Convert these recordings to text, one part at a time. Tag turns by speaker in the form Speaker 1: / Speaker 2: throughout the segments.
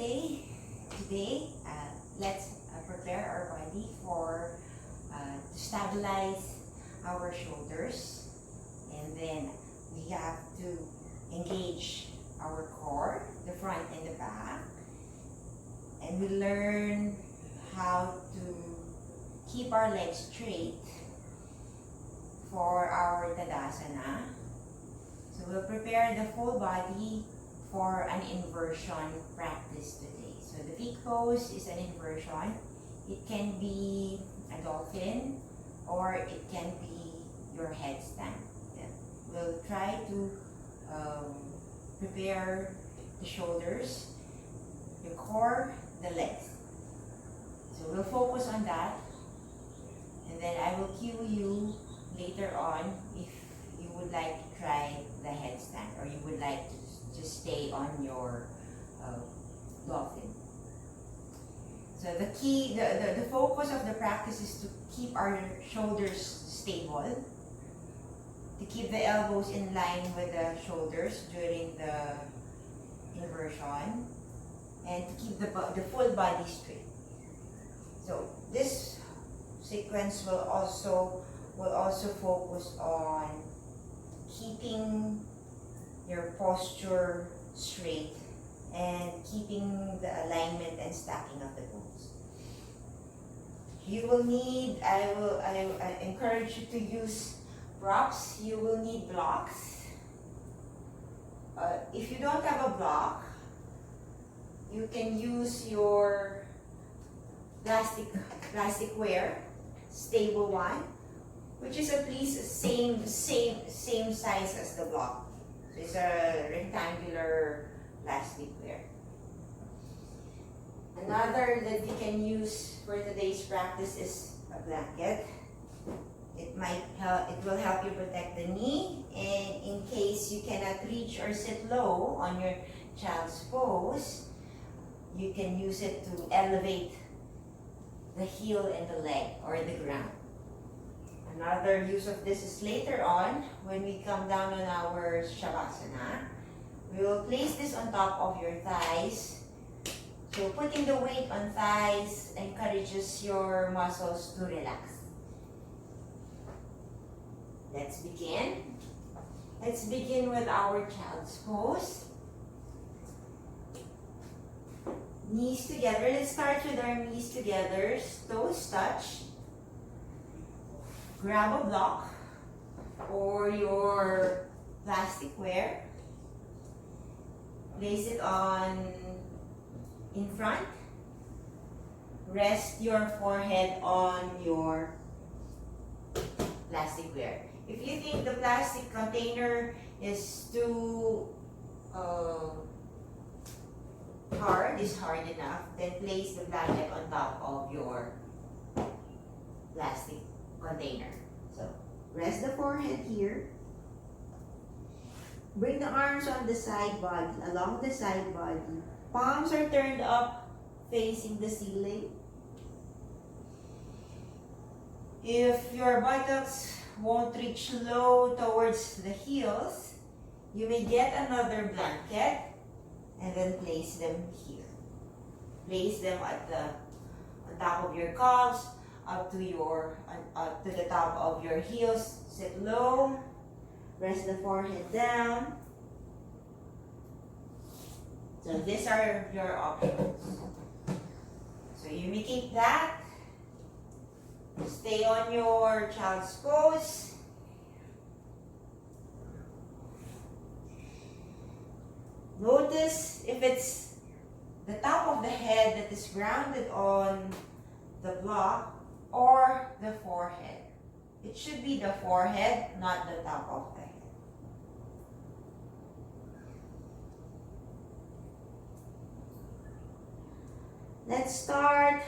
Speaker 1: day. Today, let's prepare our body for to stabilize our shoulders, and then we have to engage our core, the front and the back, and we learn how to keep our legs straight for our Tadasana. So we'll prepare the full body for an inversion practice today. So the peak pose is an inversion. It can be a dolphin or it can be your headstand. Yeah. We'll try to prepare the shoulders, the core, the legs. So we'll focus on that, and then I will cue you later on if you would like to try the headstand or you would like to just stay on your dolphin. So the key, the focus of the practice is to keep our shoulders stable, to keep the elbows in line with the shoulders during the inversion, and to keep the full body straight. So this sequence will also focus on keeping your posture straight and keeping the alignment and stacking of the bones. You will need, I encourage you to use props. You will need blocks. If you don't have a block, you can use your plasticware, stable one, which is at least same size as the block. So it's a rectangular plasticware. Another that you can use for today's practice is a blanket. It will help you protect the knee, and in case you cannot reach or sit low on your child's pose, you can use it to elevate the heel and the leg or the ground. Another use of this is later on when we come down on our Shavasana. We will place this on top of your thighs. So putting the weight on thighs encourages your muscles to relax. Let's begin. Let's begin with our child's pose. Knees together. Let's start with our knees together. Toes touch. Grab a block or your plasticware. Place it on in front. Rest your forehead on your plasticware. If you think the plastic container is too hard enough, then place the blanket on top of your plastic container. So rest the forehead here. Bring the arms on the side body, along the side body. Palms are turned up, facing the ceiling. If your buttocks won't reach low towards the heels, you may get another blanket and then place them here. Place them on top of your calves, up to the top of your heels. Sit low. Rest the forehead down. So these are your options. So you may keep that. Stay on your child's pose. Notice if it's the top of the head that is grounded on the block or the forehead. It should be the forehead, not the top of the head. Let's start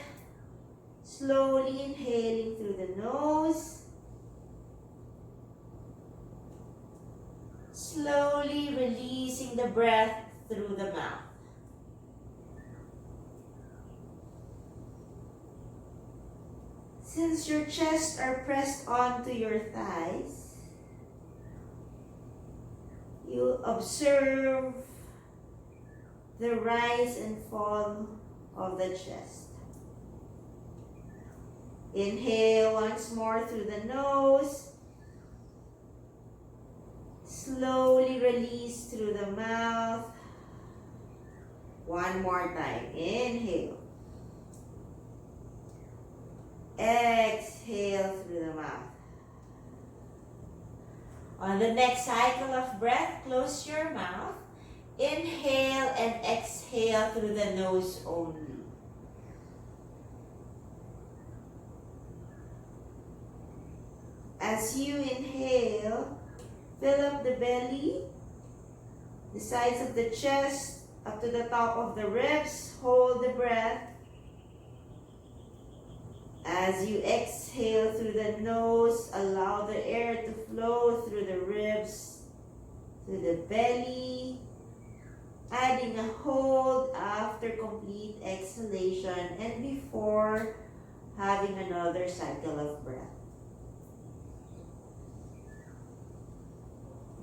Speaker 1: slowly inhaling through the nose. Slowly releasing the breath through the mouth. Since your chest are pressed onto your thighs, you observe
Speaker 2: the rise and fall of the chest. Inhale once more through the nose. Slowly release through the mouth. One more time. Inhale. Exhale through the mouth. On the next cycle of breath, close your mouth. Inhale and exhale through the nose only. As you inhale, fill up the belly, the sides of the chest, up to the top of the ribs. Hold the breath. As you exhale through the nose, allow the air to flow through the ribs, through the belly, adding a hold after complete exhalation and before having another cycle of breath.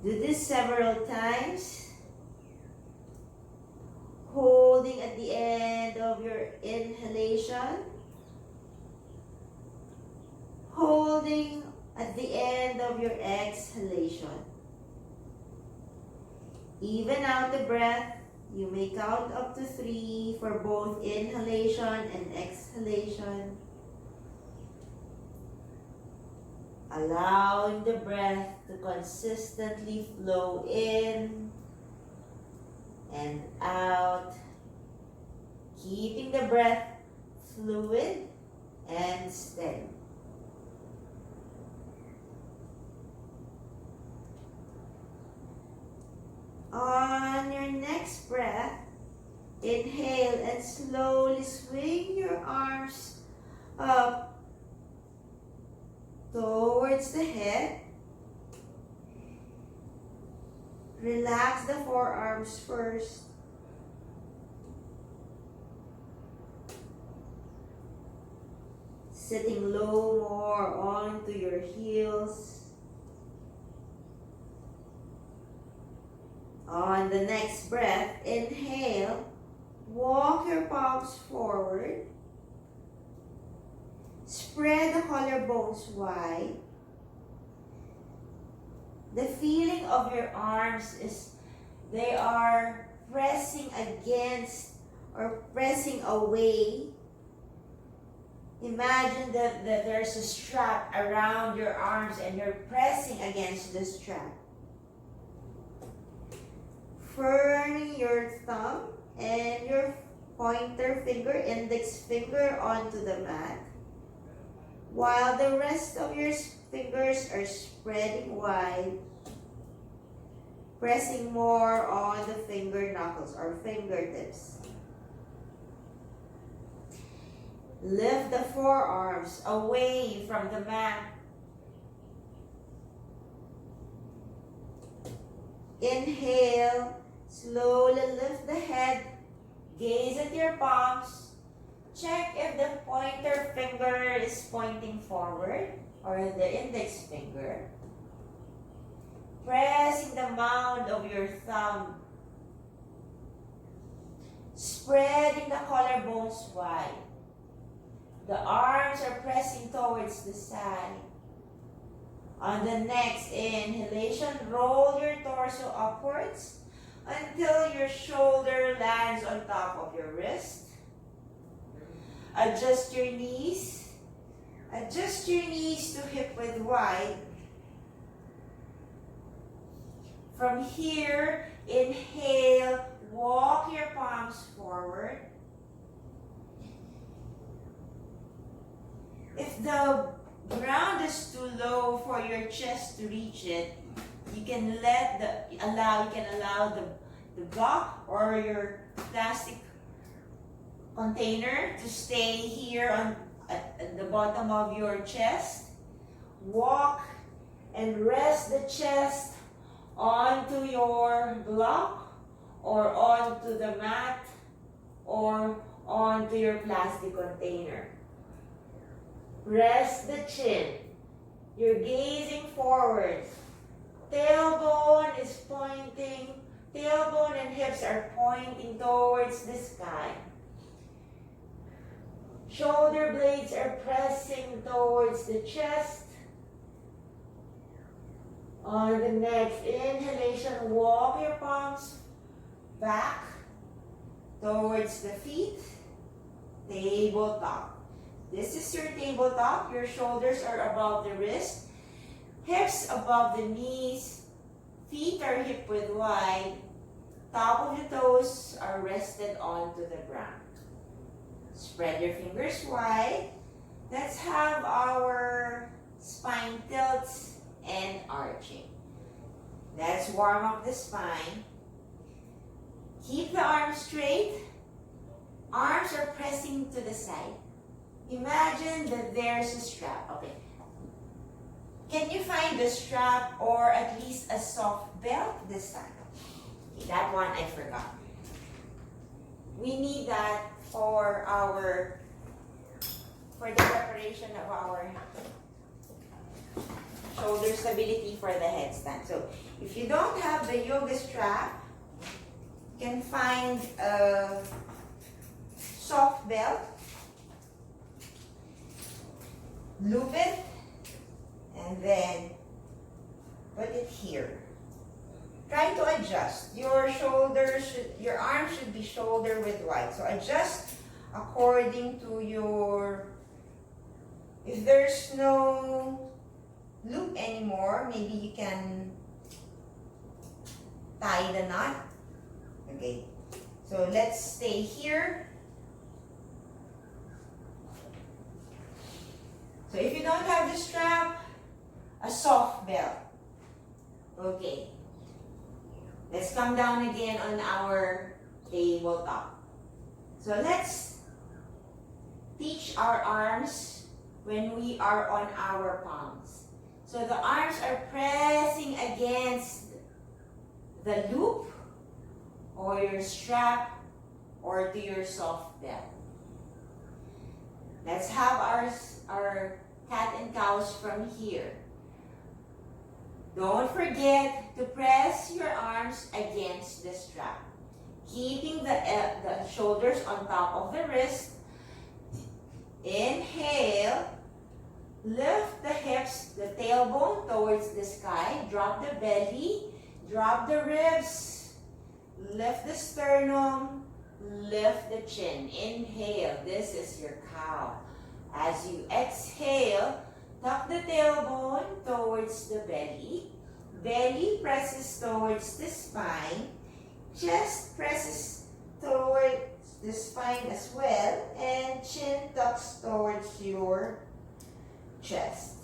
Speaker 2: Do this several times, holding at the end of your inhalation, holding at the end of your exhalation. Even out the breath, you may count up to 3 for both inhalation and exhalation. Allowing the breath to consistently flow in and out, keeping the breath fluid and steady. On your next breath, inhale and slowly swing your arms up towards the head. Relax the forearms first. Sitting low more onto your heels. On the next breath, inhale, walk your palms forward. Spread the collarbones wide. The feeling of your arms is they are pressing against or pressing away. Imagine that there's a strap around your arms and you're pressing against the strap. Firming your thumb and your pointer finger, index finger onto the mat, while the rest of your fingers are spreading wide, pressing more on the finger knuckles or fingertips. Lift the forearms away from the mat. Inhale, slowly lift the head, gaze at your palms. Check if the pointer finger is pointing forward or the index finger. Pressing the mound of your thumb. Spreading the collarbones wide. The arms are pressing towards the side. On the next inhalation, roll your torso upwards until your shoulder lands on top of your wrist. Adjust your knees. Adjust your knees to hip width wide. From here, inhale, walk your palms forward. If the ground is too low for your chest to reach it, you can allow the block or your plastic container to stay here at the bottom of your chest. Walk and rest the chest onto your block or onto the mat or onto your plastic container. Rest the chin. You're gazing forward. Tailbone is pointing Tailbone and hips are pointing towards the sky. Shoulder blades are pressing towards the chest. On the next inhalation, walk your palms back towards the feet. Tabletop. This is your tabletop. Your shoulders are above the wrist. Hips above the knees. Feet are hip width wide. Top of the toes are rested onto the ground. Spread your fingers wide. Let's have our spine tilts and arching. Let's warm up the spine. Keep the arms straight. Arms are pressing to the side. Imagine that there's a strap. Okay. Can you find the strap or at least a soft belt this time? Okay, that one I forgot. We need that for the preparation of our shoulder stability for the headstand. So if you don't have the yoga strap, you can find a soft belt, loop it, and then put it here. Try to adjust. Your arms should be shoulder width wide. So adjust according to your, if there's no loop anymore, maybe you can tie the knot. Okay, so let's stay here. So if you don't have the strap, a soft belt. Okay, let's come down again on our tabletop. So let's teach our arms when we are on our palms. So the arms are pressing against the loop or your strap or to your soft belt. Let's have our cat and cows from here. Don't forget to press your arms against the strap, keeping the shoulders on top of the wrist. Inhale, lift the hips, the tailbone towards the sky, drop the belly, drop the ribs, lift the sternum, lift the chin. Inhale, this is your cow. As you exhale, tuck the tailbone towards the belly. Belly presses towards the spine. Chest presses towards the spine as well. And chin tucks towards your chest.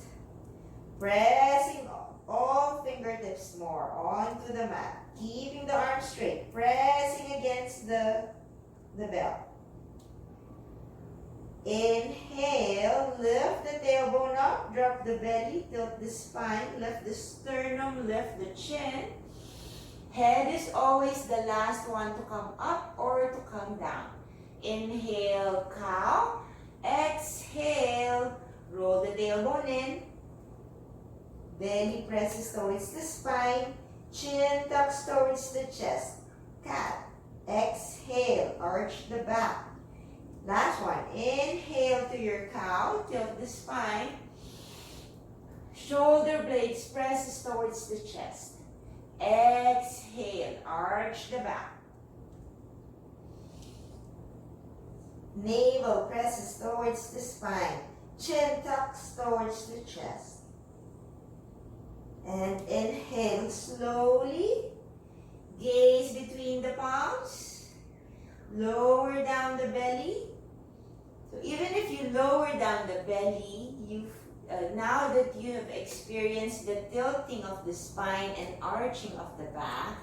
Speaker 2: Pressing all fingertips more onto the mat. Keeping the arms straight. Pressing against the belt. Inhale, lift the tailbone up, drop the belly, tilt the spine, lift the sternum, lift the chin. Head is always the last one to come up or to come down. Inhale, cow. Exhale, roll the tailbone in. Belly presses towards the spine. Chin tucks towards the chest. Cat. Exhale, arch the back. Last one. Inhale to your cow. Tilt the spine. Shoulder blades presses towards the chest. Exhale, arch the back. Navel presses towards the spine. Chin tucks towards the chest. And inhale slowly. Gaze between the palms. Lower down the belly. So even if you lower down the belly, now that you have experienced the tilting of the spine and arching of the back,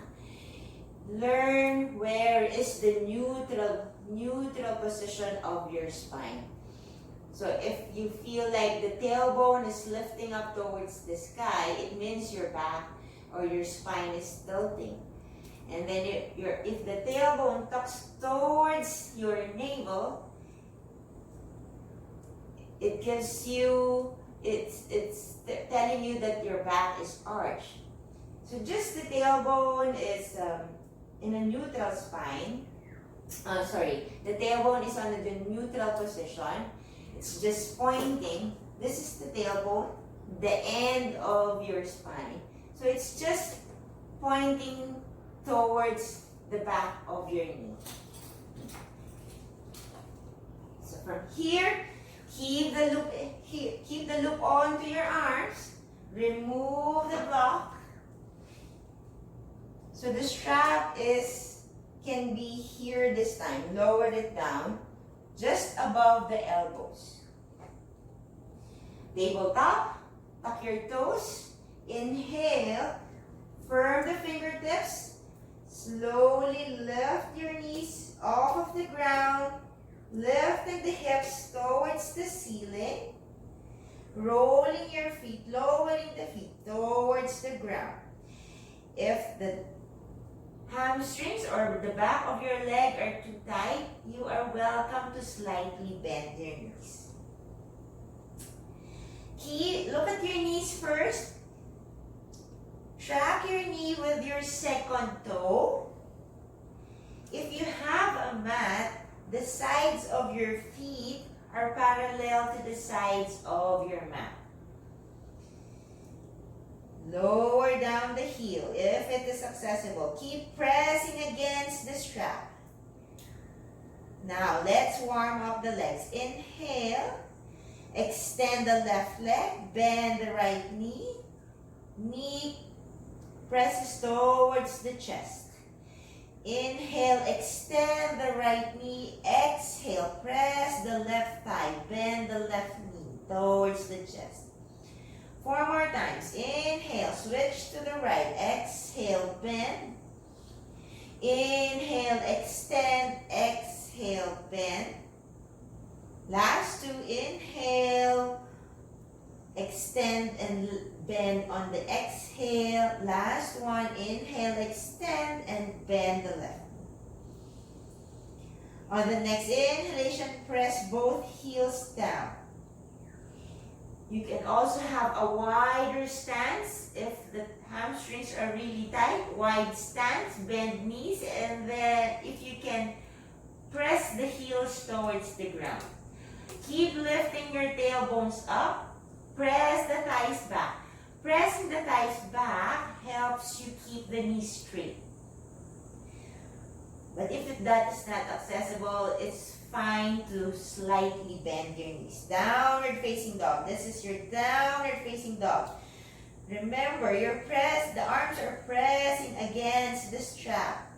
Speaker 2: learn where is the neutral position of your spine. So if you feel like the tailbone is lifting up towards the sky, it means your back or your spine is tilting. And then if the tailbone tucks towards your navel, it gives you, it's telling you that your back is arched. So just the tailbone is
Speaker 1: in a neutral spine. The tailbone is on the neutral position. It's just pointing. This is the tailbone, the end of your spine. So it's just pointing towards the back of your knee. So from here, keep the loop onto your arms. Remove the block. So the strap can be here this time. Lower it down just above the elbows. Tabletop, tuck your toes. Inhale, firm the fingertips. Slowly lift your knees off of the ground. Lifting the hips towards the ceiling. Rolling your feet, lowering the feet towards the ground. If the hamstrings or the back of your leg are too tight, you are welcome to slightly bend your knees. Look at your knees first. Track your knee with your second toe. If you have a mat, the sides of your feet are parallel to the sides of your mat. Lower down the heel if it is accessible. Keep pressing against the strap. Now, let's warm up the legs. Inhale. Extend the left leg. Bend the right knee. Knee presses towards the chest. Inhale. Extend the right knee. Exhale. Press the left thigh. Bend the left knee towards the chest. 4 more times. Inhale, switch to the right. Exhale, bend. Inhale, extend. Exhale, bend. Last 2. Inhale, extend and bend on the exhale. Last 1. Inhale, extend and bend the left. On the next inhalation, press both heels down. You can also have a wider stance if the hamstrings are really tight. Wide stance, bend knees, and then if you can, press the heels towards the ground. Keep lifting your tailbones up. Press the thighs back. Pressing the thighs back helps you keep the knees straight. But if that is not accessible, it's fine to slightly bend your knees. Downward facing dog. This is your downward facing dog. Remember, the arms are pressing against the strap.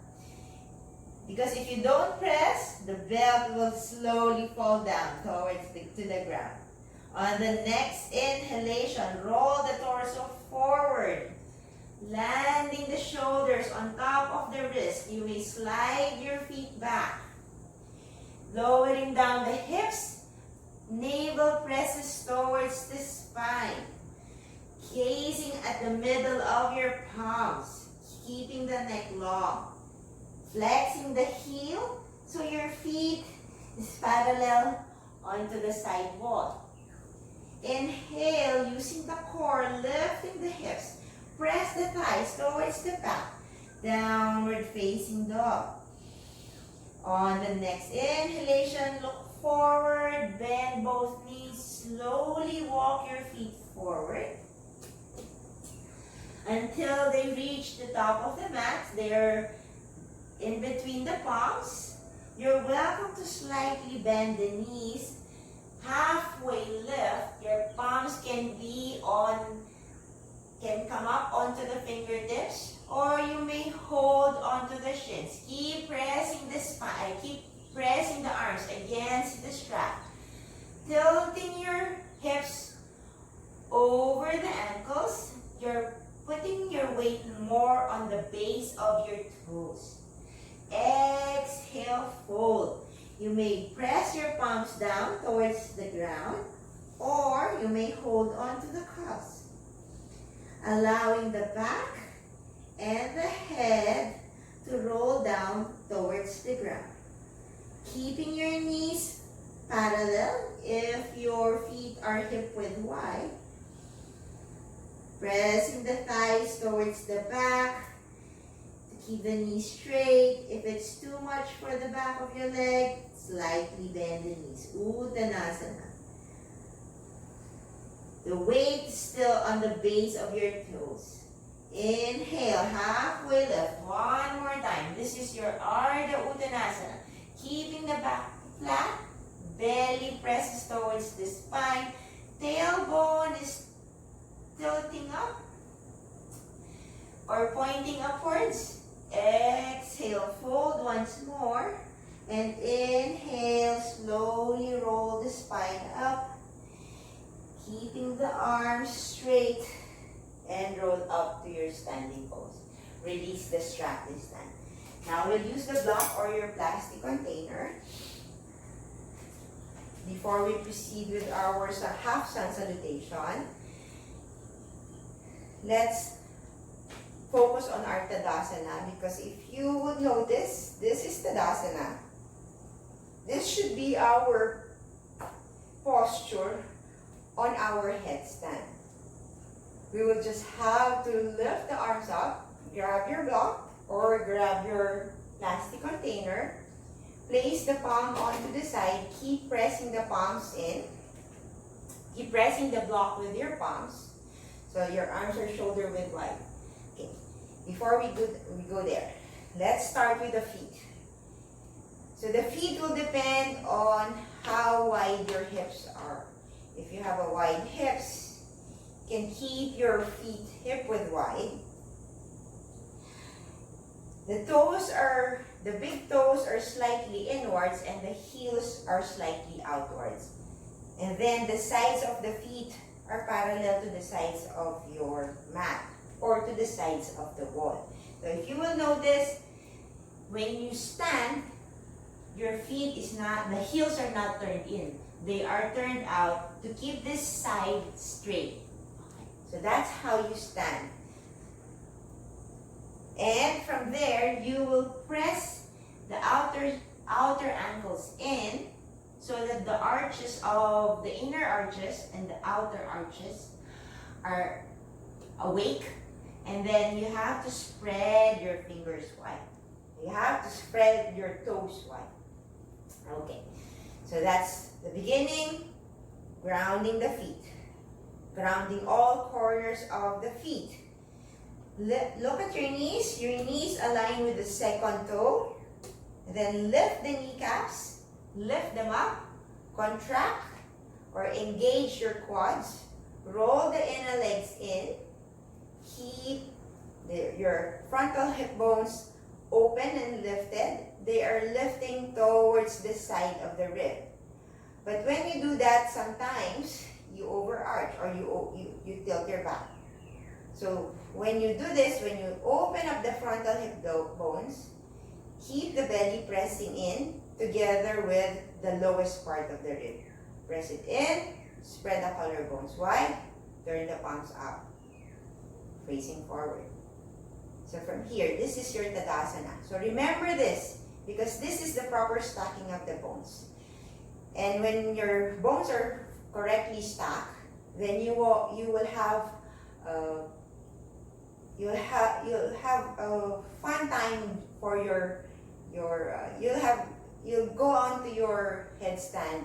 Speaker 1: Because if you don't press, the belt will slowly fall down towards to the ground. On the next inhalation, roll the torso forward. Landing the shoulders on top of the wrist. You may slide your feet back. Lowering down the hips, navel presses towards the spine. Gazing at the middle of your palms, keeping the neck long. Flexing the heel so your feet is parallel onto the side wall. Inhale, using the core, lifting the hips. Press the thighs towards the back. Downward facing dog. On the next inhalation, look forward, bend both knees, slowly walk your feet forward until they reach the top of the mat. They're in between the palms. You're welcome to slightly bend the knees, halfway lift. Your palms can come up onto the fingertips, or you may hold onto the shins. Keep pressing the spine, keep pressing the arms against the strap. Tilting your hips over the ankles. You're putting your weight more on the base of your toes. Exhale, fold. You may press your palms down towards the ground, or you may hold onto the calves. Allowing the back and the head to roll down towards the ground. Keeping your knees parallel if your feet are hip width wide. Pressing the thighs towards the back to
Speaker 2: Keep the knees straight. If it's too much for the back of your leg, slightly bend the knees. Uttanasana. The weight is still on the base of your toes. Inhale, halfway lift. One more time. This is your Ardha Uttanasana. Keeping the back flat. Belly presses towards the spine. Tailbone is tilting up or pointing upwards. Exhale, fold once more. And inhale, slowly roll the spine up. Keeping the arms straight and roll up to your standing pose. Release the strap this time. Now we'll use the block or your plastic container. Before we proceed with our half sun salutation, let's focus on our Tadasana, because if you would notice, this is Tadasana. This should be our posture on our headstand. We will just have to lift the arms up, grab your block or grab your plastic container, place the palm onto the side, keep pressing the palms in, keep pressing the block with your palms, so your arms are shoulder width wide. Okay, before we go there, let's start with the feet. So the feet will depend on how wide your hips are. If you have a wide hips, you can keep your feet hip width wide. The big toes are slightly inwards and the heels are slightly outwards. And then the sides of the feet are parallel to the sides of your mat or to the sides of the wall. So if you will notice, when you stand, your feet is not, the heels are not turned in. They are turned out to keep this side straight. So that's how you stand. And from there, you will press the outer ankles in so that the arches of the inner arches and the outer arches are awake. And then you have to spread your fingers wide. You have to spread your toes wide. Okay, so that's the beginning, grounding the feet, grounding all corners of the feet. Look at your knees align with the second toe. Then lift the kneecaps, lift them up, contract or engage your quads, roll the inner legs in, keep your frontal hip bones open and lifted. They are lifting towards the side of the rib. But when you do that, sometimes you overarch or you tilt your back. So when you do this, when you open up the frontal hip bones, keep the belly pressing in together with the lowest part of the rib. Press it in, spread the collarbones wide, turn the palms up, facing forward. So from here, this is your Tadasana. So remember this, because this is the proper stacking of the bones. And when your bones are correctly stacked, then you will have a fun time for you'll go on to your headstand.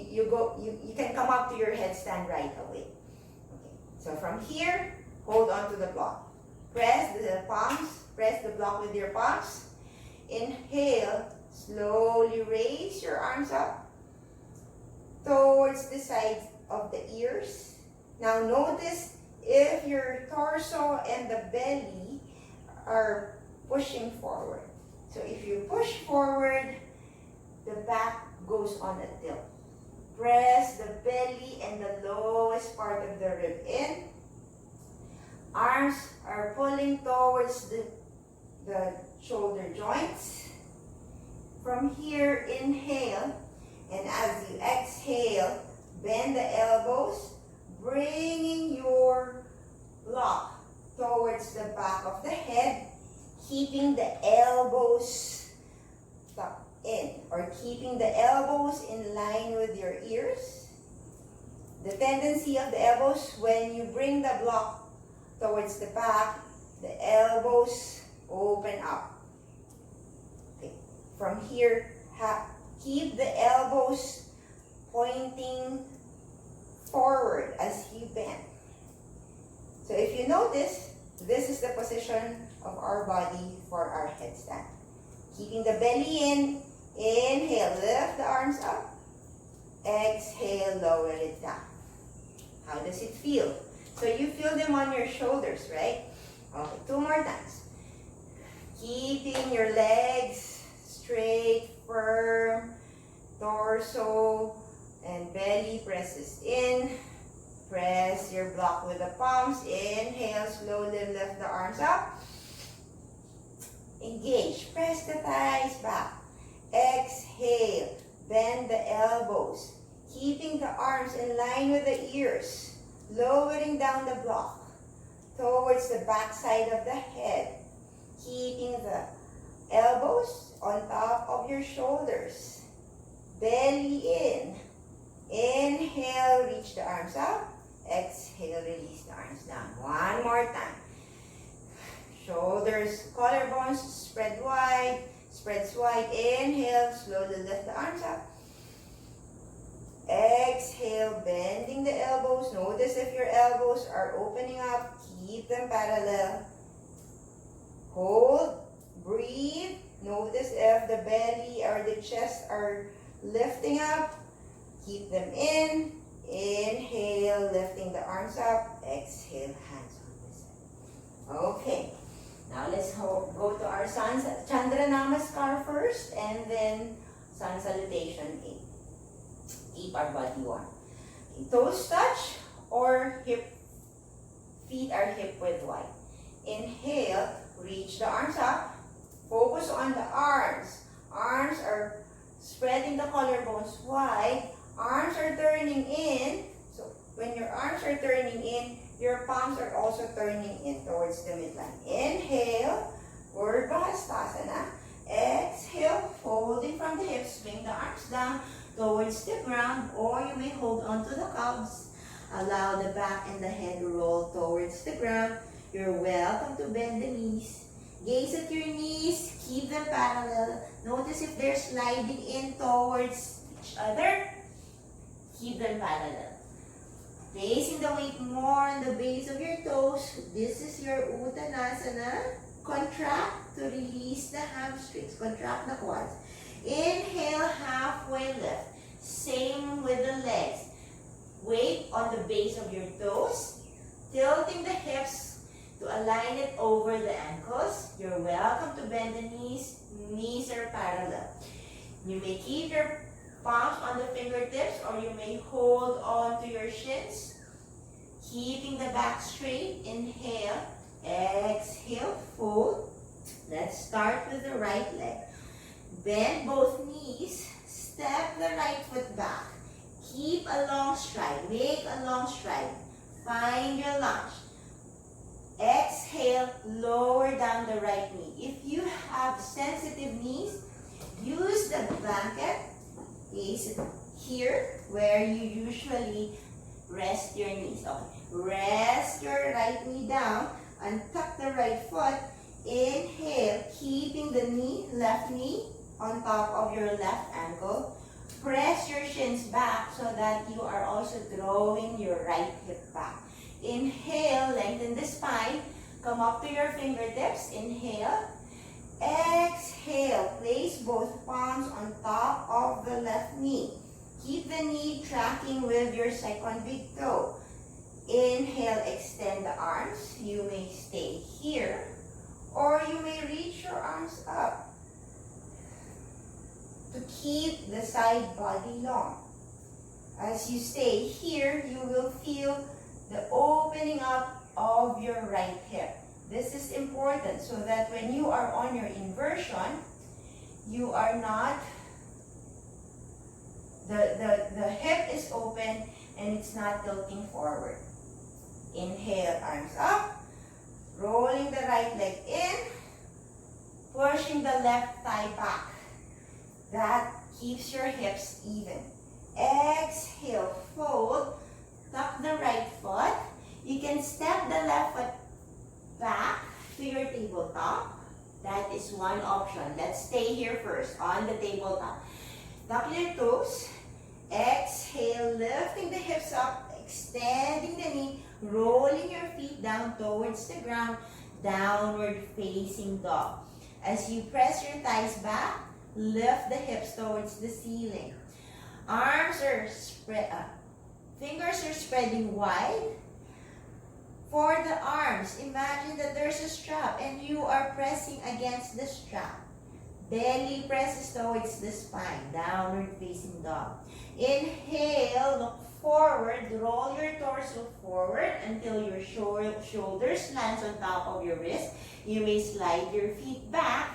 Speaker 2: You can come up to your headstand right away. Okay. So from here, hold on to the block. Press the palms. Press the block with your palms. Inhale. Slowly raise your arms up towards the sides of the ears. Now notice if your torso and the belly are pushing forward. So if you push forward, the back goes on a tilt. Press the belly and the lowest part of the rib in. Arms are pulling towards the shoulder joints. From here, inhale, and as you exhale, bend the elbows, bringing your block towards the back of the head, keeping the elbows tucked in, or keeping the elbows in line with your ears. The tendency of the elbows, when you bring the block towards the back. The elbows open up. Okay. From here, keep the elbows pointing forward as you bend. So if you notice, this is the position of our body for our headstand. Keeping the belly in, inhale, lift the arms up. Exhale, lower it down. How does it feel? So you feel them on your shoulders, right? Okay, 2 more times. Keeping your legs straight, firm, torso and belly presses in. Press your block with the palms. Inhale, slowly lift the arms up. Engage, press the thighs back. Exhale, bend the elbows. Keeping the arms in line with the ears. Lowering down the block towards the back side of the head. Keeping the elbows on top of your shoulders. Belly in. Inhale, reach the arms up. Exhale, release the arms down. 1 more time. Shoulders, collarbones spread wide. Spreads wide. Inhale, slowly lift the arms up. Exhale, bending the elbows. Notice if your elbows are opening up. Keep them parallel. Hold, breathe. Notice if the belly or the chest are lifting up. Keep them in. Inhale, lifting the arms up. Exhale, hands on the side. Okay. Now let's go to our Chandra Namaskar first and then Sun Salutation 8. Keep our body warm. Okay, toes touch or feet are hip width wide. Inhale, reach the arms up. Focus on the arms. Arms are spreading the collarbones wide. Arms are turning in. So when your arms are turning in, your palms are also turning in towards the midline. Inhale, Urdhva Hastasana. Exhale, folding from the hips, swing the arms down towards the ground, or you may hold onto the calves. Allow the back and the head roll towards the ground. You're welcome to bend the knees. Gaze at your knees, keep them parallel. Notice if they're sliding in towards each other. Keep them parallel. Placing the weight more on the base of your toes. This is your Uttanasana. Contract to release the hamstrings. Contract the quads. Inhale, halfway lift. Same with the legs. Weight on the base of your toes. Tilting the hips to align it over the ankles. You're welcome to bend the knees. Knees are parallel. You may keep your palms on the fingertips or you may hold on to your shins. Keeping the back straight. Inhale. Exhale. Fold. Let's start with the right leg. Bend both knees. Step the right foot back. Keep a long stride. Make a long stride. Find your lunge. Exhale. Lower down the right knee. If you have sensitive knees, use the blanket. Place it here where you usually rest your knees. Okay. Rest your right knee down and tuck the right foot. Inhale, keeping the left knee on top of your left ankle. Press your shins back so that you are also drawing your right hip back. Inhale, lengthen the spine. Come up to your fingertips. Inhale. Exhale, place both palms on top of the left knee. Keep the knee tracking with your second big toe. Inhale, extend the arms. You may stay here or you may reach your arms up to keep the side body long. As you stay here, you will feel the opening up of your right hip. This is important so that when you are on your inversion, you are not, the hip is open and it's not tilting forward. Inhale, arms up, rolling the right leg in, pushing the left thigh back. That keeps your hips even. Exhale, fold, tuck the right foot. You can step the left foot
Speaker 1: back to your tabletop. That is one option. Let's stay here first on the tabletop. Tuck your toes. Exhale, lifting the hips up, extending the knee, rolling your feet down towards the ground, downward facing dog. As you press your thighs back, lift the hips towards the ceiling. Arms are spread up. Fingers are spreading wide. For the arms, imagine that there's a strap and you are pressing against the strap. Belly presses towards the spine, downward facing dog. Inhale, look forward, roll your torso forward until your shoulders lands on top of your wrist. You may slide your feet back.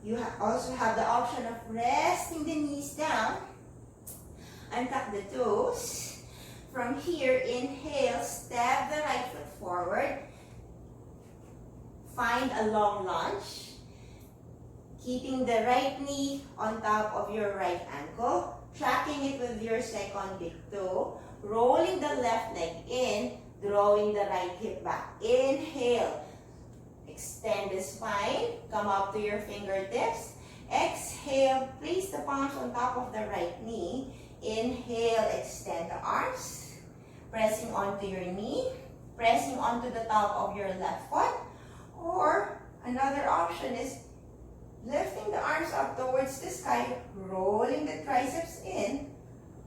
Speaker 1: You also have the option of resting the knees down. Untuck the toes. From here, inhale, step the right foot forward. Find a long lunge. Keeping the right knee on top of your right ankle. Tracking it with your second big toe. Rolling the left leg in. Drawing the right hip back. Inhale. Extend the spine. Come up to your fingertips. Exhale. Place the palms on top of the right knee. Inhale. Extend the arms. Pressing onto your knee. Pressing onto the top of your left foot. Or another option is lifting the arms up towards the sky, rolling the triceps in,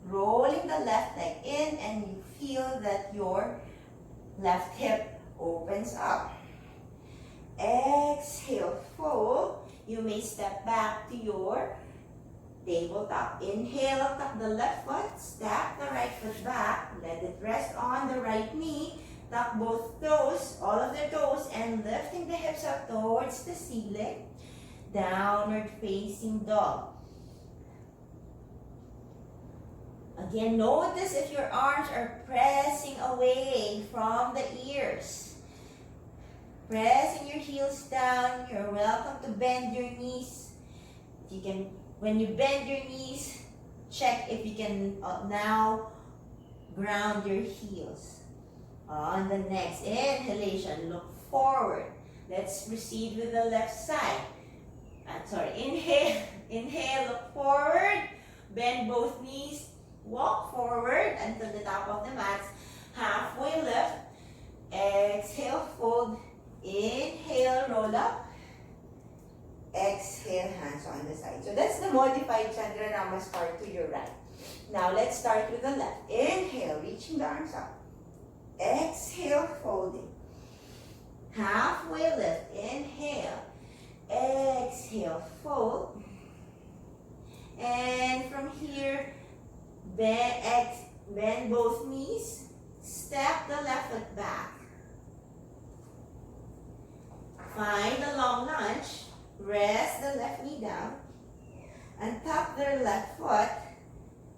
Speaker 1: rolling the left leg in, and you feel that your left hip opens up. Exhale, fold. You may step back to your tabletop. Inhale, tuck the left foot, step the right foot back, let it rest on the right knee, tuck both toes, all of the toes, and lifting the hips up towards the ceiling. Downward facing dog. Again, notice if your arms are pressing away from the ears. Pressing your heels down. You're welcome to bend your knees. You can, when you bend your knees, check if you can now ground your heels. On the next inhalation, look forward. Let's proceed with the left side. Inhale, look forward, bend both knees, walk forward until the top of the mat, halfway lift, exhale, fold, inhale, roll up, exhale, hands on the side. So that's the modified Chandra Namaskar to your right. Now let's start with the left. Inhale, reaching the arms up, exhale, folding, halfway lift, inhale, exhale, fold, and from here, bend both knees, step the left foot back, find a long lunge, rest the left knee down, and tuck the left foot,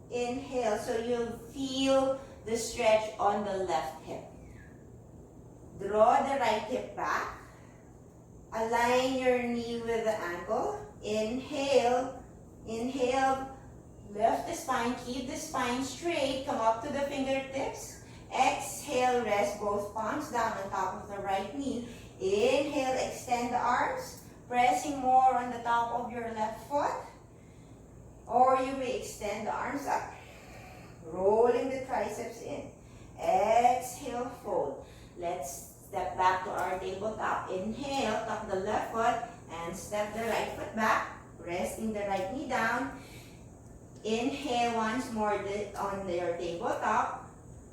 Speaker 1: inhale, so you'll feel the stretch on the left hip. Draw the right hip back. Align your knee with the ankle. Inhale, lift the spine, keep the spine straight, come up to the fingertips. Exhale, rest both palms down on top of the right knee. Inhale, extend the arms, pressing more on the top of your left foot. Or you may extend the arms up, rolling the triceps in. Exhale, fold. Let's step back to our tabletop. Inhale, tuck the left foot and step the right foot back, resting the right knee down. Inhale once more on your tabletop.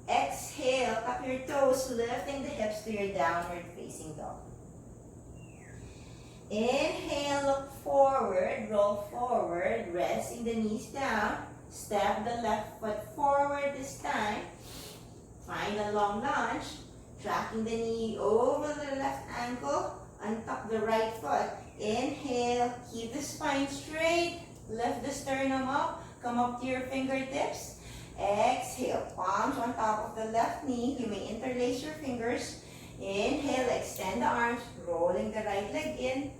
Speaker 1: Exhale, tuck your toes, lifting the hips to your downward facing dog. Inhale, look forward, roll forward, resting the knees down. Step the left foot forward this time. Find a long lunge. Tracking the knee over the left ankle, untuck the right foot. Inhale, keep the spine straight, lift the sternum up, come up to your fingertips. Exhale, palms on top of the left knee. You may interlace your fingers. Inhale, extend the arms, rolling the right leg in,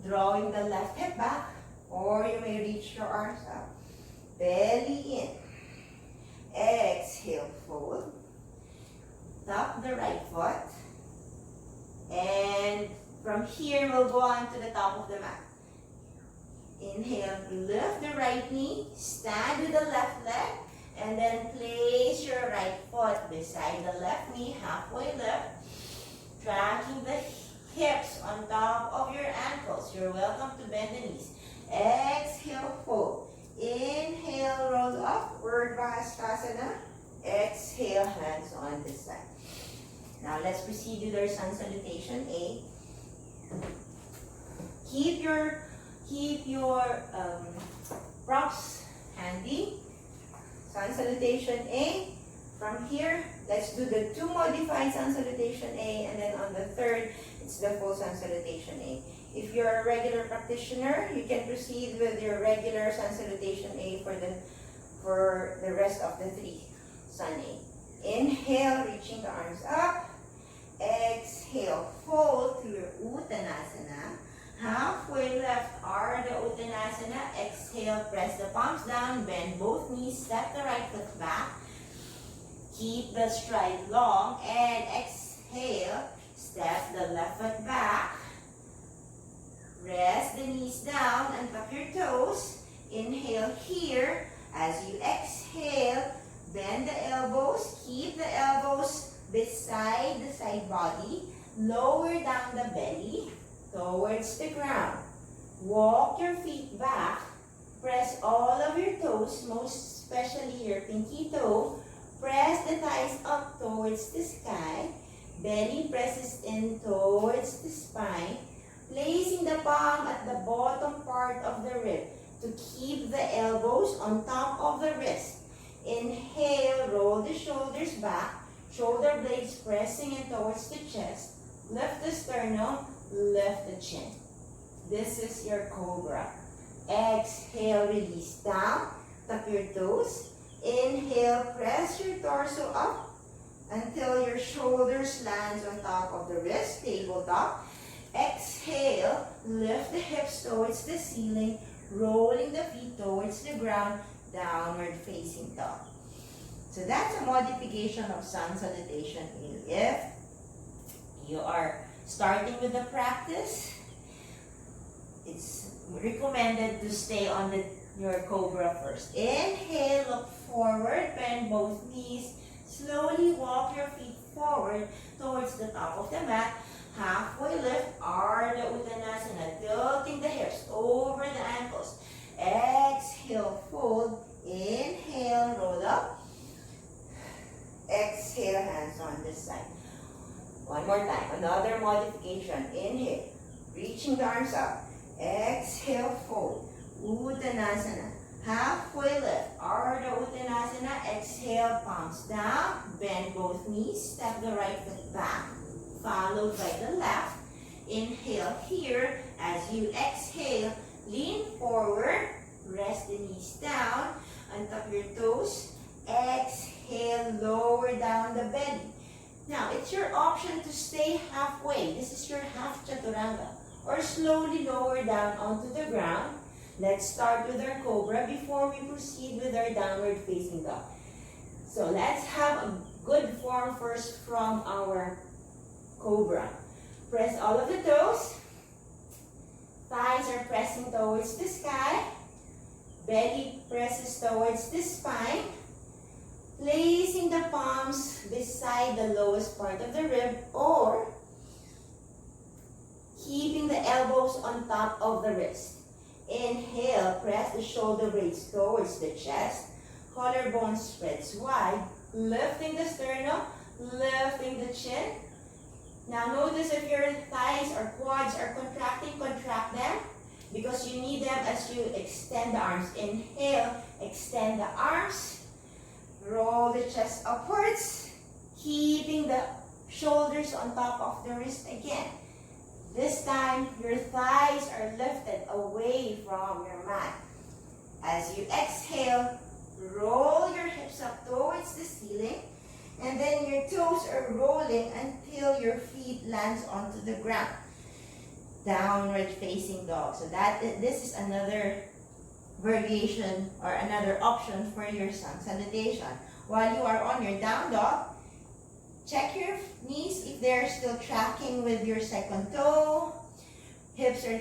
Speaker 1: drawing the left hip back, or you may reach your arms up. Belly in. Exhale, fold. Tuck the right foot.
Speaker 2: And from here, we'll go on to the top of the mat. Inhale, lift the right knee, stand with the left leg, and then place your right foot beside the left knee, halfway lift, tracking the hips on top of your ankles. You're welcome to bend the knees. Exhale, fold. Inhale, roll up, Urdhva Hastasana. Exhale, hands on this side. Now let's proceed with our sun salutation A. Keep your props handy. Sun salutation A. From here, let's do the 2 modified sun salutation A, and then on the third, it's the full sun salutation A. If you're a regular practitioner, you can proceed with your regular sun salutation A for the rest of the 3 sun A. Inhale, reaching the arms up. Exhale, fold to your Uttanasana. Halfway left, Ardha Uttanasana. Exhale, press the palms down, bend both knees, step the right foot back. Keep the stride long, and exhale, step the left foot back. Rest the knees down and tuck your toes. Inhale here. As you exhale, bend the elbows. Keep the elbows beside the side body. Lower down the belly towards the ground. Walk your feet back. Press all of your toes, most especially your pinky toe. Press the thighs up towards the sky. Belly presses in towards the spine. Placing the palm at the bottom part of the rib to keep the elbows on top of the wrist. Inhale, roll the shoulders back. Shoulder blades pressing in towards the chest. Lift the sternum, lift the chin. This is your cobra. Exhale, release down. Tuck your toes. Inhale, press your torso up until your shoulders lands on top of the wrist, tabletop. Exhale, lift the hips towards the ceiling, rolling the feet towards the ground, downward facing dog. So that's a modification of sun salutation. If you are starting with the practice, it's recommended to stay on your cobra first. Inhale, look forward, bend both knees. Slowly walk your feet forward towards the top of the mat. Halfway lift, Ardha Uttanasana, tilting the hips over the ankles. Exhale, fold. Inhale, roll up. Exhale, hands on this side. One more time, another modification. Inhale, reaching the arms up. Exhale, fold. Uttanasana. Halfway lift, Ardha Uttanasana. Exhale, palms down. Bend both knees. Step the right foot back, followed by the left. Inhale here. As you exhale, lean forward. Rest the knees down. Untuck your toes. Exhale, lower down the belly. Now, it's your option to stay halfway. This is your half chaturanga. Or slowly lower down onto the ground. Let's start with our cobra before we proceed with our downward facing dog. So let's have a good form first from our cobra. Press all of the toes. Thighs are pressing towards the sky. Belly presses towards the spine. Placing the palms beside the lowest part of the rib, or keeping the elbows on top of the wrist. Inhale, press the shoulder blades towards the chest. Collarbone spreads wide. Lifting the sternum, lifting the chin. Now notice if your thighs or quads are contracting, contract them, because you need them as you extend the arms. Inhale, extend the arms. Roll the chest upwards, keeping the shoulders on top of the wrist again. This time, your thighs are lifted away from your mat. As you exhale, roll your hips up towards the ceiling, and then your toes are rolling until your feet lands onto the ground. Downward facing dog. So this is another variation or another option for your sun salutation. While you are on your down dog, Check your knees if they're still tracking with your second toe. Hips are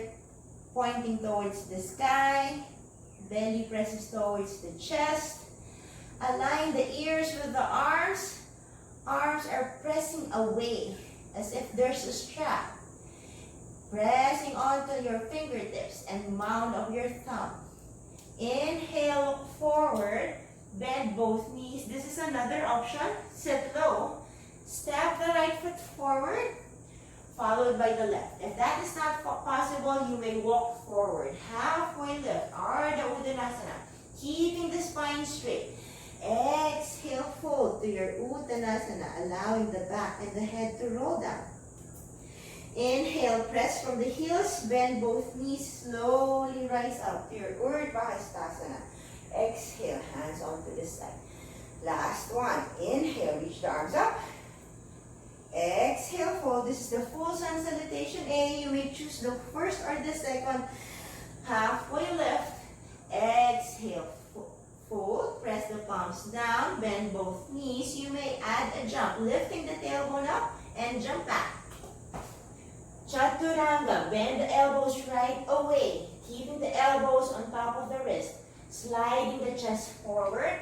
Speaker 2: pointing towards the sky. Belly presses towards the chest. Align the ears with the arms. Arms are pressing away as if there's a strap. Pressing onto your fingertips and mound of your thumb. Inhale, look forward. Bend both knees. This is another option. Sit low. Step the right foot forward, followed by the left. If that is not possible, you may walk forward. Halfway lift, Ardha Uttanasana. Keeping the spine straight. Exhale, fold to your Uttanasana, allowing the back and the head to roll down. Inhale, press from the heels, bend both knees, slowly rise up to your Urdhva Hastasana. Exhale, hands onto the side. Last one. Inhale, reach the arms up. Exhale, fold. This is the full sun salutation A. You may choose the first or the second. Halfway lift. Exhale, fold. Press the palms down. Bend both knees. You may add a jump, lifting the tailbone up and jump back. Chaturanga. Bend the elbows right away, keeping the elbows on top of the wrist. Sliding the chest forward.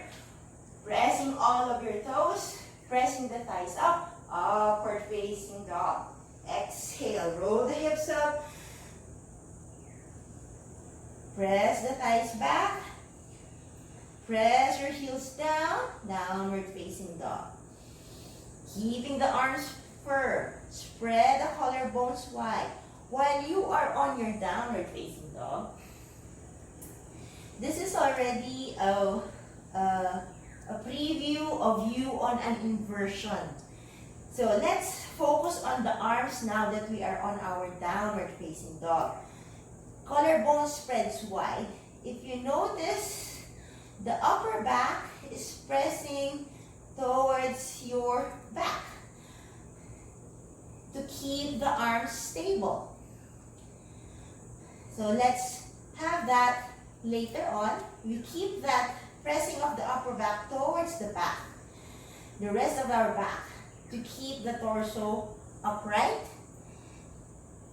Speaker 2: Pressing all of your toes. Pressing the thighs up. Upward facing dog. Exhale, roll the hips up. Press the thighs back. Press your heels down. Downward facing dog. Keeping the arms firm. Spread the collarbones wide. While you are on your downward facing dog, this is already a preview of you on an inversion. So let's focus on the arms now that we are on our downward facing dog. Collarbone spreads wide. If you notice, the upper back is pressing towards your back to keep the arms stable. So let's have that later on. We keep that pressing of the upper back towards the back. The rest of our back, to keep the torso upright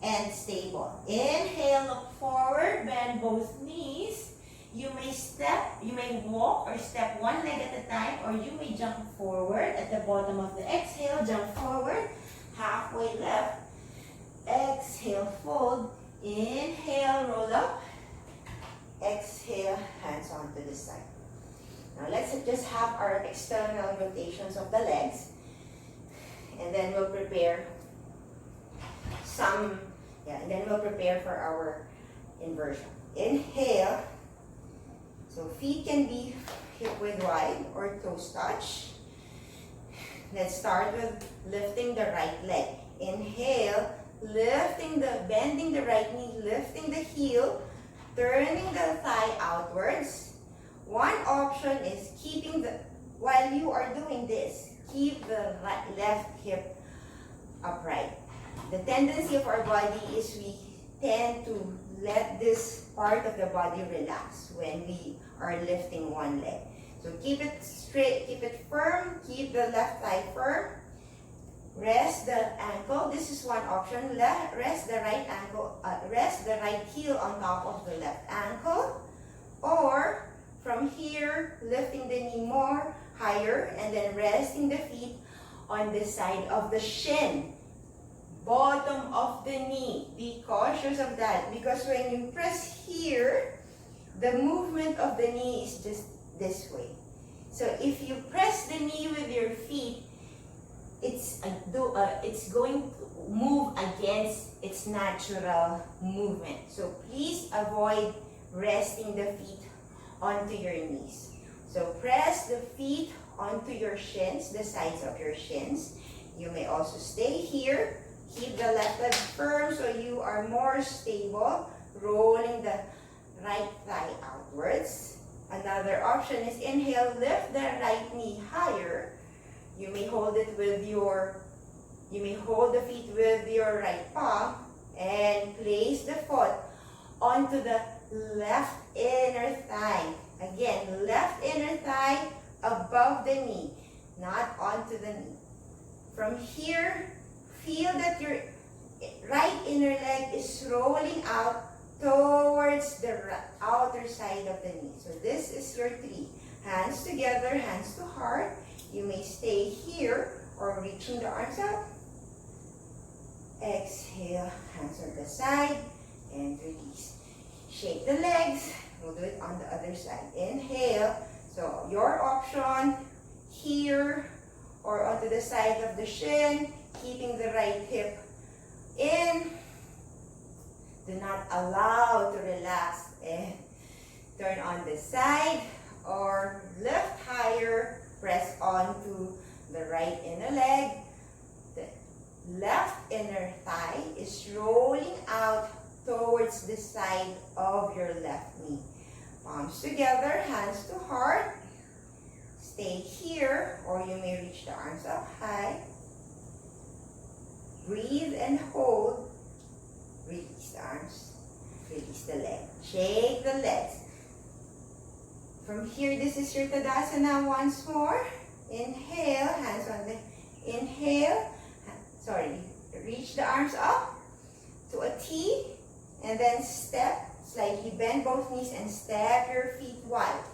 Speaker 2: and stable. Inhale, look forward, bend both knees. You may walk or step one leg at a time, or you may jump forward at the bottom of the exhale, jump forward, halfway left. Exhale, fold. Inhale, roll up. Exhale, hands onto the side. Now let's just have our external rotations of the legs. And then we'll prepare for our inversion. Inhale. So feet can be hip width wide or toes touch. Let's start with lifting the right leg. Inhale, bending the right knee, lifting the heel, turning the thigh outwards. One option is while you are doing this, keep the left hip upright. The tendency of our body is we tend to let this part of the body relax when we are lifting one leg. So keep it straight, keep it firm, keep the left thigh firm. Rest the ankle. This is one option. Rest the right heel on top of the left ankle. Or from here, lifting the knee more higher and then resting the feet on the side of the shin. Bottom of the knee. Be cautious of that, because when you press here, the movement of the knee is just this way. So if you press the knee with your feet, it's going to move against its natural movement. So please avoid resting the feet onto your knees. So press the feet onto your shins, the sides of your shins. You may also stay here. Keep the left leg firm so you are more stable, rolling the right thigh outwards. Another option is inhale, lift the right knee higher. You may hold the feet with your right palm and place the foot onto the left inner thigh. Again, left inner thigh above the knee, not onto the knee. From here, feel that your right inner leg is rolling out towards the outer side of the knee. So this is your 3. Hands together, hands to heart. You may stay here or reaching the arms up. Exhale, hands on the side, and release. Shake the legs. We'll do it on the other side. Inhale. So your option here or onto the side of the shin, keeping the right hip in. Do not allow to relax and turn on the side or lift higher. Press onto the right inner leg. The left inner thigh is rolling out towards the side of your left knee. Palms together, hands to heart. Stay here, or you may reach the arms up high. Breathe and hold. Release the arms. Release the leg. Shake the legs. From here, this is your Tadasana once more. Inhale, hands on the inhale. Reach the arms up to a T, and then step, slightly bend both knees and step your feet wide.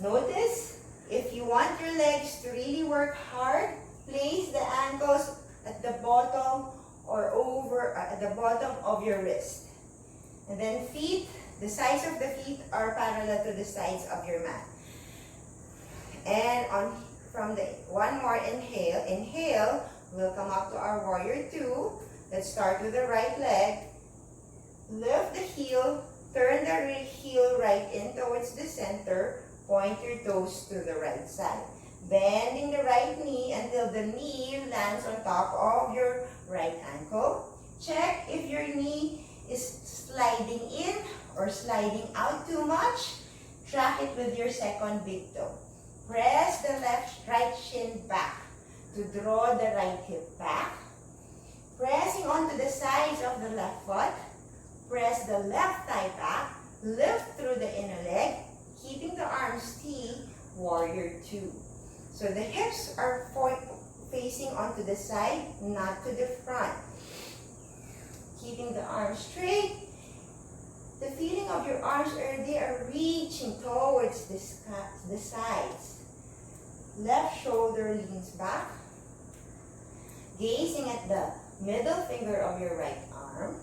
Speaker 2: Notice, if you want your legs to really work hard, place the ankles at the bottom or over at the bottom of your wrist. And then feet, the sides of the feet are parallel to the sides of your mat. And from the one more inhale, we'll come up to our warrior 2. Let's start with the right leg. Lift the heel, turn the heel right in towards the center, point your toes to the right side. Bending the right knee until the knee lands on top of your right ankle. Check if your knee is sliding in or sliding out too much. Track it with your second big toe. Press the right shin back to draw the right hip back. Pressing onto the sides of the left foot. Press the left thigh back. Lift through the inner leg. Keeping the arms T, warrior 2. So the hips are facing onto the side, not to the front. Keeping the arms straight. The feeling of your arms they are reaching towards the sides. Left shoulder leans back. Gazing at the middle finger of your right arm.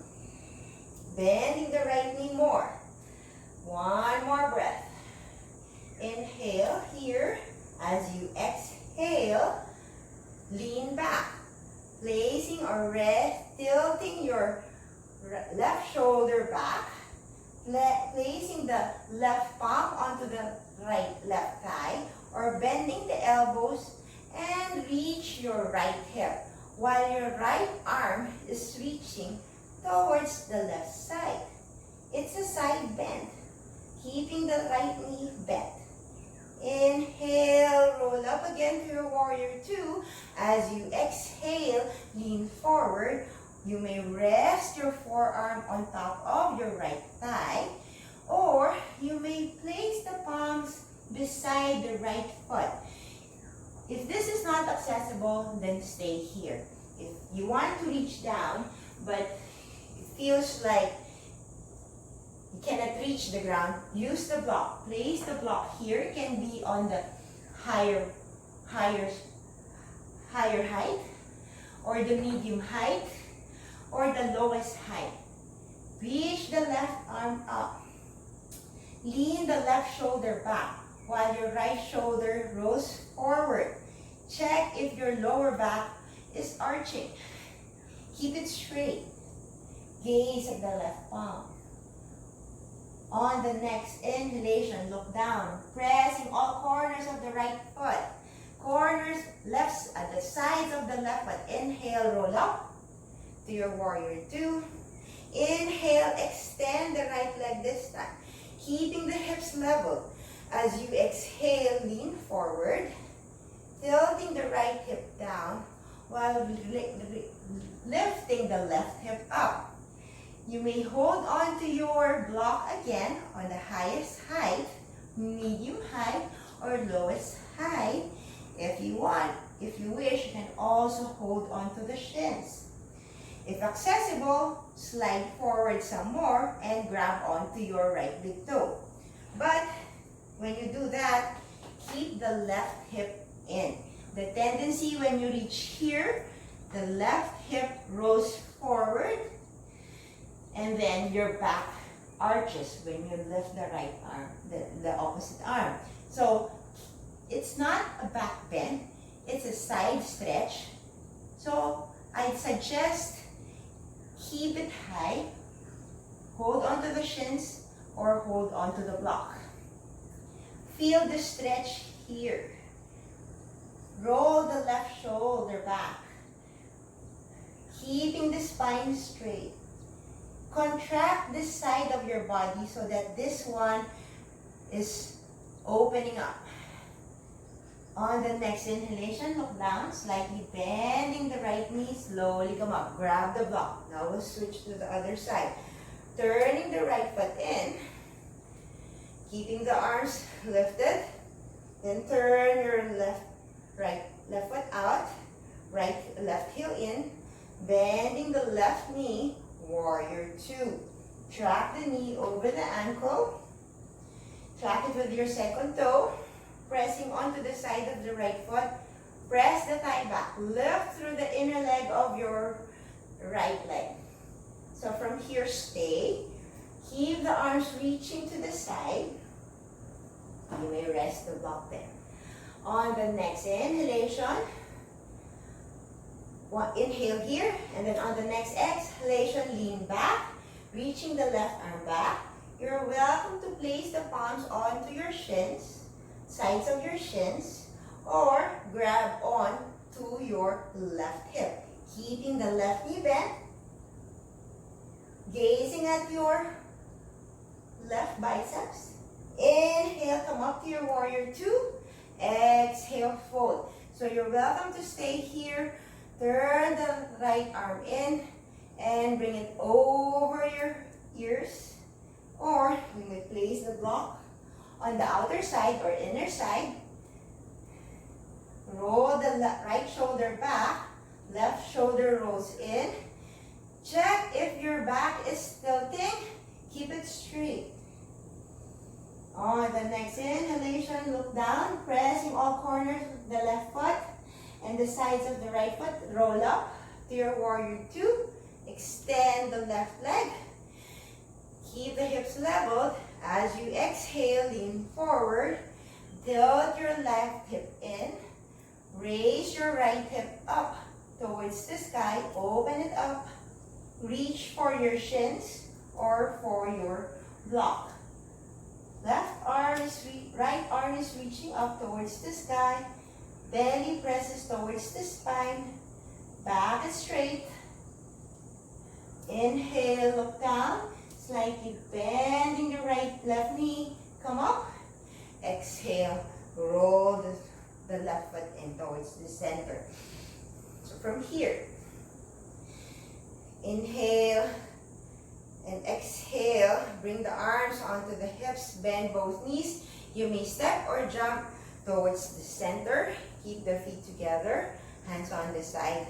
Speaker 2: Bending the right knee more. One more breath. Inhale here. As you exhale, lean back. Placing or tilting your left shoulder back. Placing the left palm onto the left thigh, or bending the elbows and reach your right hip while your right arm is reaching towards the left side. It's a side bend, keeping the right knee bent. Inhale, roll up again to your warrior 2. As you exhale, lean forward. You may rest your forearm on top of your right thigh, or you may place the palms beside the right foot. If this is not accessible, then stay here. If you want to reach down, but it feels like you cannot reach the ground, use the block. Place the block here. It can be on the higher height, or the medium height, or the lowest height. Reach the left arm up. Lean the left shoulder back while your right shoulder rolls forward. Check if your lower back is arching. Keep it straight. Gaze at the left palm. On the next inhalation, look down, pressing all corners of the right foot. Corners left at the sides of the left foot. Inhale, roll up to your warrior 2. Inhale, extend the right leg this time, keeping the hips level. As you exhale, lean forward, tilting the right hip down while lifting the left hip up. You may hold on to your block again on the highest height, medium height, or lowest height. If you want,
Speaker 1: if you wish, you can also hold on to the shins. If accessible, slide forward some more and grab onto your right big toe. But when you do that, keep the left hip in. The tendency when you reach here, the left hip rolls forward and then your back arches when you lift the right arm, the opposite arm. So it's not a back bend, it's a side stretch. So I suggest keep it high, hold onto the shins or hold onto the block. Feel the stretch here. Roll the left shoulder back, keeping the spine straight. Contract this side of your body so that this one is opening up. On the next inhalation, look down, slightly bending the right knee, slowly come up. Grab the block. Now we'll switch to the other side. Turning the right foot in, keeping the arms lifted. Then turn your left foot out, left heel in, bending the left knee, warrior two. Track the knee over the ankle. Track it with your second toe, pressing onto the side of the right foot. Press the thigh back. Lift through the inner leg of your right leg. So from here, stay. Keep the arms reaching to the side. You may rest the block there. On the next inhalation, inhale here, and then on the next exhalation, lean back, reaching the left arm back. You're welcome to place the palms onto your shins, sides of your shins, or grab on to your left hip, keeping the left knee bent, gazing at your left biceps. Inhale, come up to your warrior two. Exhale, fold. So you're welcome to stay here. Turn the right arm in and bring it over your ears. Or you may place the block on the outer side or inner side. Roll the right shoulder back. Left shoulder rolls in. Check if your back is tilting. Keep it straight. On the next inhalation, look down, pressing all corners of the left foot and the sides of the right foot. Roll up to your warrior two. Extend the left leg. Keep the hips leveled. As you exhale, lean forward. Tilt your left hip in. Raise your right hip up towards the sky. Open it up. Reach for your shins or for your block. Right arm is reaching up towards the sky. Belly presses towards the spine. Back is straight. Inhale, look down. Slightly bending the left knee. Come up. Exhale, roll the left foot in towards the center. So from here, inhale and exhale. Bring the arms onto the hips. Bend both knees. You may step or jump towards the center. Keep the feet together. Hands on the side.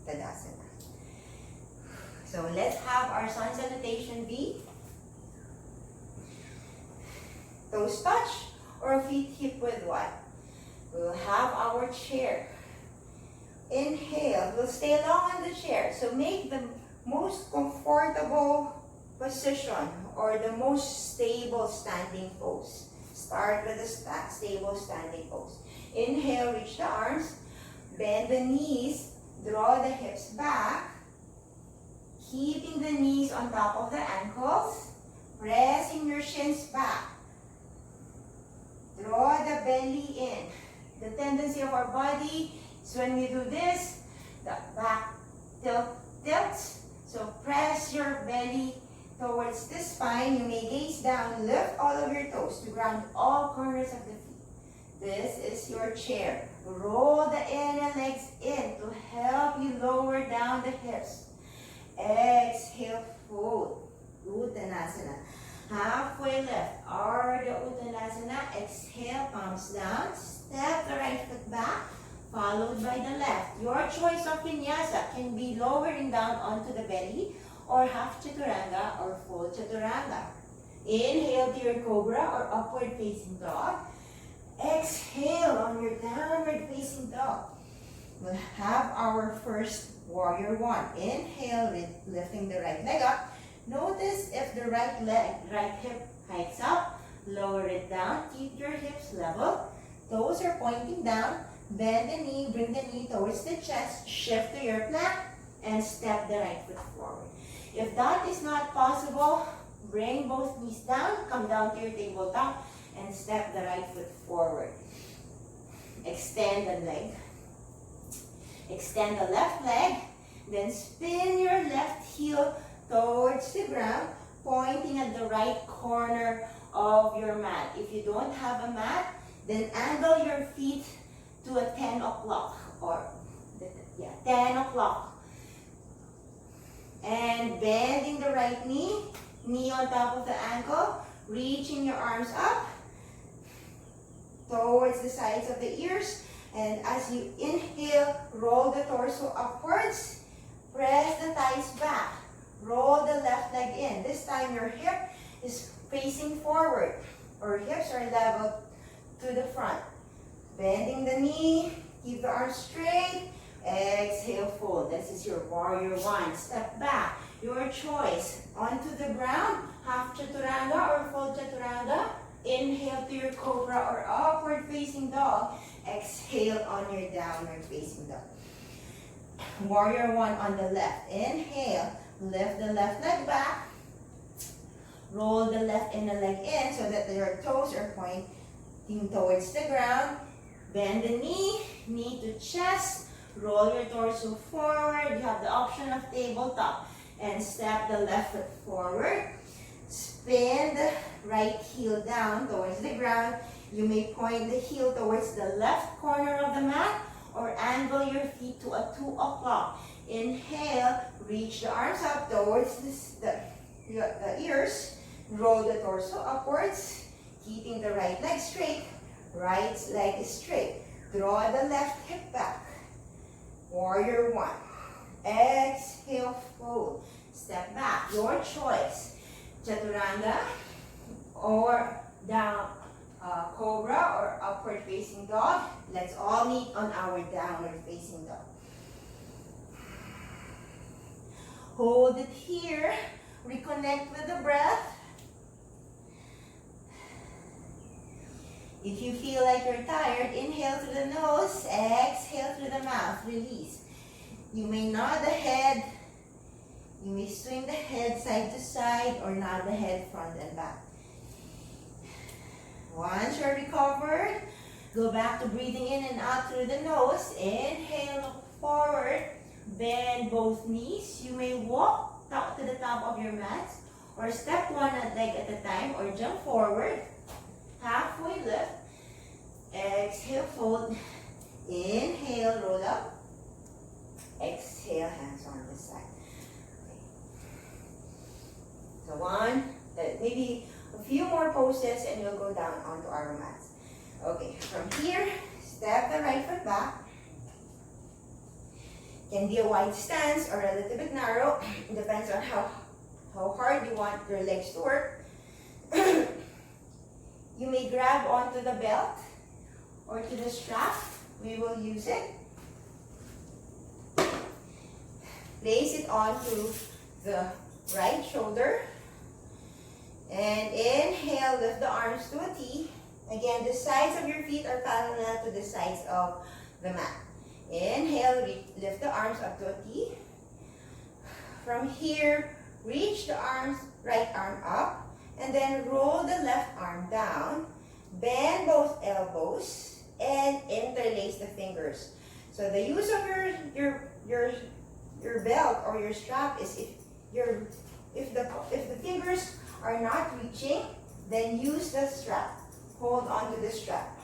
Speaker 1: Tadasana. So let's have our sun salutation be toes touch or feet hip width wide. We'll have our chair. Inhale. We'll stay long on the chair. So make the most comfortable position or the most stable standing pose. Start with a stable standing pose. Inhale, reach the arms. Bend the knees. Draw the hips back. Keeping the knees on top of the ankles. Pressing your shins back. Draw the belly in. The tendency of our body is when we do this, the back tilts. So press your belly towards the spine. You may gaze down, lift all of your toes to ground all corners of the feet. This is your chair. Roll the inner legs in to help you lower down the hips. Exhale, fold. Uttanasana. Halfway lift. Ardha Uttanasana. Exhale, palms down. Step the right foot back. followed by the left. Your choice of vinyasa can be lowering down onto the belly, or half chaturanga or full chaturanga. Inhale to your cobra or upward facing dog. Exhale on your downward facing dog. We'll have our first warrior one. Inhale with lifting the right leg up. Notice if the right hip hikes up, lower it down, keep your hips level. Toes are pointing down. Bend the knee, bring the knee towards the chest, shift to your plank, and step the right foot forward. If that is not possible, bring both knees down, come down to your tabletop, and step the right foot forward. Extend the leg. Extend the left leg, then spin your left heel towards the ground, pointing at the right corner of your mat. If you don't have a mat, then angle your feet to a 10 o'clock or 10 o'clock. And bending the right knee, knee on top of the ankle, reaching your arms up towards the sides of the ears. And as you inhale, roll the torso upwards, press the thighs back, roll the left leg in. This time your hip is facing forward, or hips are level to the front. Bending the knee, keep the arms straight, exhale, fold. This is your warrior one. Step back, your choice. Onto the ground, half chaturanga or full chaturanga. Inhale to your cobra or upward facing dog. Exhale on your downward facing dog. Warrior one on the left. Inhale, lift the left leg back. Roll the left inner leg in so that your toes are pointing towards the ground. Bend the knee, knee to chest. Roll your torso forward. You have the option of tabletop. And step the left foot forward. Spin the right heel down towards the ground. You may point the heel towards the left corner of the mat or angle your feet to a 2 o'clock. Inhale, reach the arms up towards the ears. Roll the torso upwards, keeping the right leg straight. Right leg is straight. Draw the left hip back. Warrior one. Exhale, fold. Step back. Your choice. Chaturanga or down cobra or upward facing dog. Let's all meet on our downward facing dog. Hold it here. Reconnect with the breath. If you feel like you're tired, inhale through the nose, exhale through the mouth, release. You may nod the head, you may swing the head side to side or nod the head front and back. Once you're recovered, go back to breathing in and out through the nose. Inhale, look forward, bend both knees. You may walk to the top of your mat or step one leg at a time or jump forward. Halfway lift. Exhale, fold. Inhale, roll up. Exhale, hands on the side. Okay. So maybe a few more poses and you'll go down onto our mats. Okay, from here, step the right foot back. Can be a wide stance or a little bit narrow. It depends on how hard you want your legs to work. You may grab onto the belt or to the strap. We will use it. Place it onto the right shoulder. And inhale, lift the arms to a T. Again, the sides of your feet are parallel to the sides of the mat. Inhale, lift the arms up to a T. From here, reach the right arm up. And then roll the left arm down, bend both elbows, and interlace the fingers. So the use of your belt or your strap is if the fingers are not reaching, then use the strap. Hold on to the strap.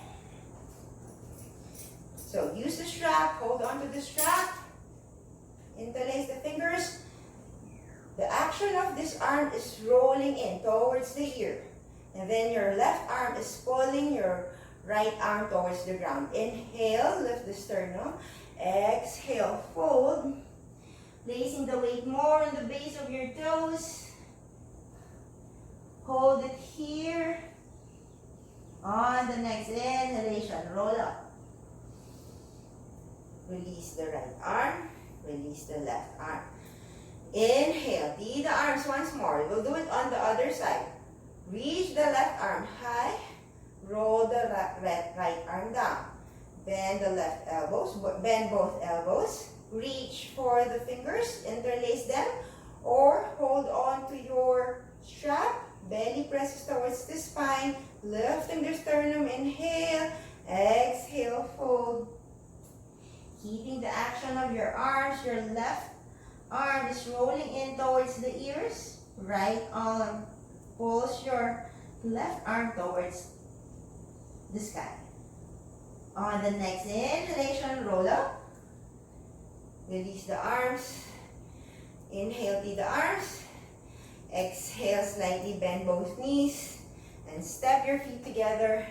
Speaker 1: So use the strap, hold on to the strap, interlace the fingers. The action of this arm is rolling in towards the ear. And then your left arm is pulling your right arm towards the ground. Inhale, lift the sternum. Exhale, fold. Placing the weight more on the base of your toes. Hold it here. On the next inhalation, roll up. Release the right arm. Release the left arm. Inhale, knee the arms once more. We'll do it on the other side. Reach the left arm high. Roll the right arm down. Bend the left elbows, bend both elbows. Reach for the fingers, interlace them, or hold on to your strap. Belly presses towards the spine. Lifting the sternum, inhale. Exhale, fold. Keeping the action of your arms, your left arm is rolling in towards the ears. Right arm pulls your left arm towards the sky. On the next inhalation, roll up. Release the arms. Inhale, knee the arms. Exhale, slightly bend both knees. And step your feet together.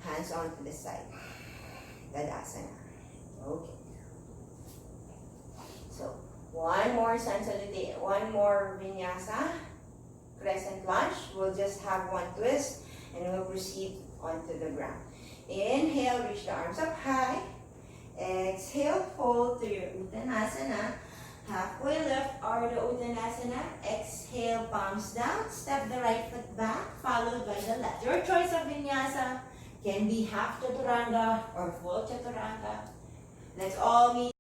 Speaker 1: Hands onto the side. Tadasana. Okay. So, one more sun salutation, one more vinyasa. Crescent lunge. We'll just have one twist and we'll proceed onto the ground. Inhale, reach the arms up high. Exhale, fold to your Uttanasana. Halfway lift, Ardha Uttanasana. Exhale, palms down. Step the right foot back, followed by the left. Your choice of vinyasa can be half chaturanga or full chaturanga. Let's all meet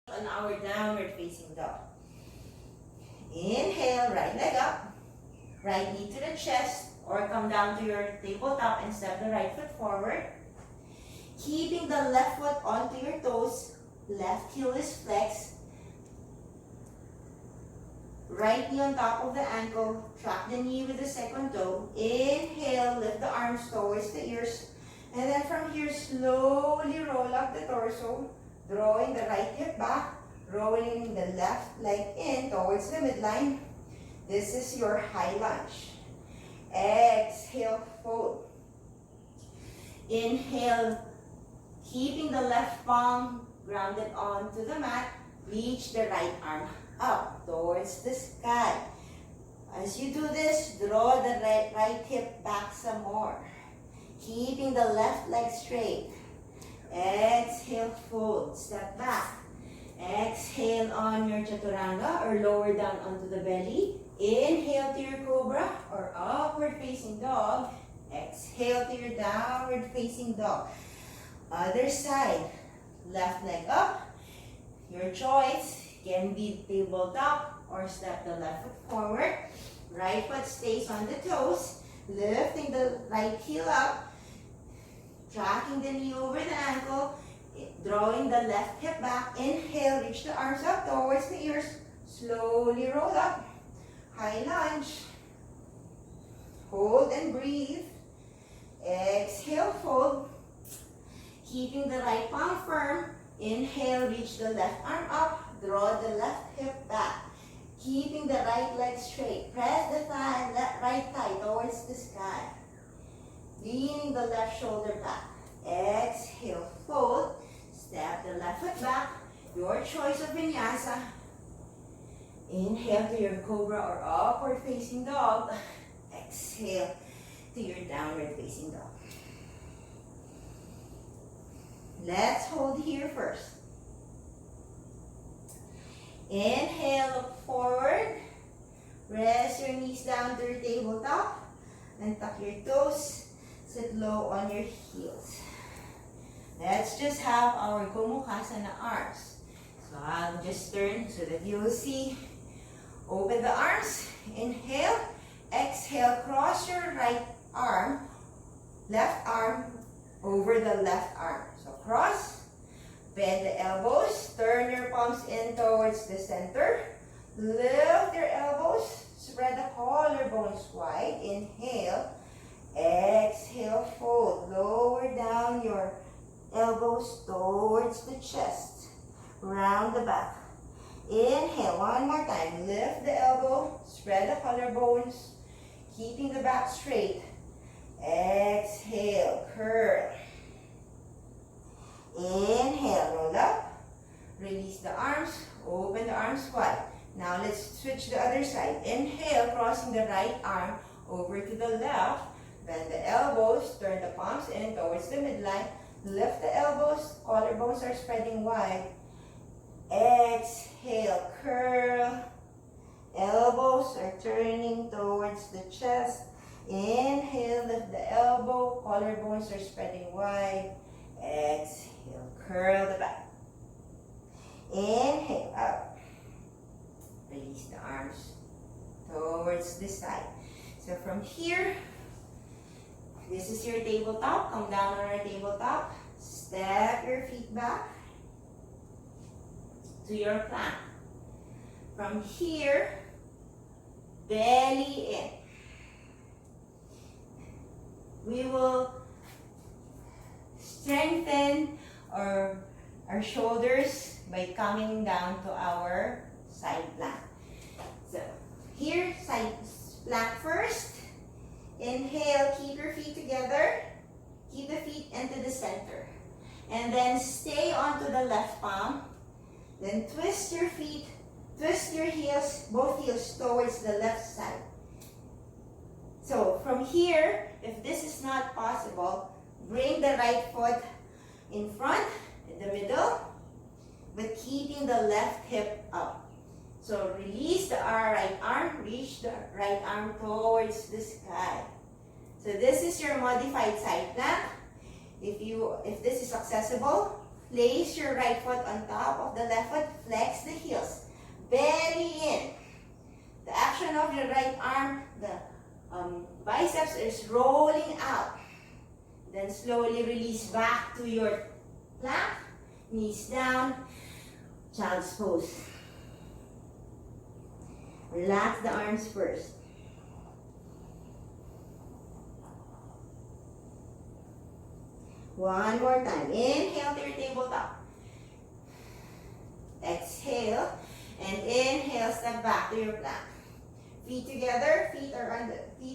Speaker 1: on our downward facing dog. Inhale, right leg up. Right knee to the chest, or come down to your tabletop and step the right foot forward. Keeping the left foot onto your toes, left heel is flexed. Right knee on top of the ankle, track the knee with the second toe. Inhale, lift the arms towards the ears. And then from here, slowly roll up the torso, drawing the right hip back, rolling the left leg in towards the midline. This is your high lunge. Exhale, fold. Inhale, keeping the left palm grounded onto the mat. Reach the right arm up towards the sky. As you do this, draw the right hip back some more. Keeping the left leg straight. Exhale, fold. Step back. Exhale on your chaturanga or lower down onto the belly. Inhale to your cobra or upward facing dog. Exhale to your downward facing dog. Other side. Left leg up. Your choice can be tabletop or step the left foot forward. Right foot stays on the toes. Lifting the right heel up. Tracking the knee over the ankle. Drawing the left hip back. Inhale, reach the arms up towards the ears. Slowly roll up. High lunge. Hold and breathe. Exhale, fold. Keeping the right palm firm. Inhale, reach the left arm up. Draw the left hip back. Keeping the right leg straight. Press the thigh, right thigh towards the sky. Leaning the left shoulder back. Exhale, fold. Step the left foot back. Your choice of vinyasa. Inhale to your cobra or upward facing dog. Exhale to your downward facing dog. Let's hold here first. Inhale, look forward. Rest your knees down to your tabletop. And tuck your toes. Sit low on your heels. Let's just have our Gomukhasana arms. So I'll just turn so that you will see. Open the arms. Inhale. Exhale. Cross your right arm. Left arm over the left arm. So cross. Bend the elbows. Turn your palms in towards the center. Lift your elbows. Spread the collarbones wide. Inhale. Exhale. Fold. Lower down your elbows towards the chest. Round the back. Inhale. One more time. Lift the elbow. Spread the collarbones. Keeping the back straight.
Speaker 2: Exhale, curl. Inhale, roll up. Release the arms, open the arms wide. Now let's switch the other side. Inhale, crossing the right arm over to the left. Bend the elbows, turn the palms in towards the midline. Lift the elbows, collarbones are spreading wide. Exhale, curl. Elbows are turning towards the chest. Inhale, lift the elbow, collarbones are spreading wide. Exhale, curl the back. Inhale, up. Release the arms towards this side. So from here, this is your tabletop. Come down on our tabletop. Step your feet back to your plank. From here, belly in. We will strengthen our shoulders by coming down to our side plank. So here, side plank first. Inhale, keep your feet together. Keep the feet into the center. And then stay onto the left palm. Then twist your feet, twist your heels, both heels towards the left side. So from here, if this is not possible, bring the right foot in front, in the middle, but keeping the left hip up. So release the right arm, reach the right arm towards the sky. So this is your modified side plank. If this is accessible, place your right foot on top of the left foot, flex the heels, belly in. The action of your right arm, the biceps is rolling out. Then slowly release back to your plank, knees down, child's pose. Relax the arms first. One more time. Inhale to your tabletop. Exhale. And inhale, step back to your plank. Feet together. Feet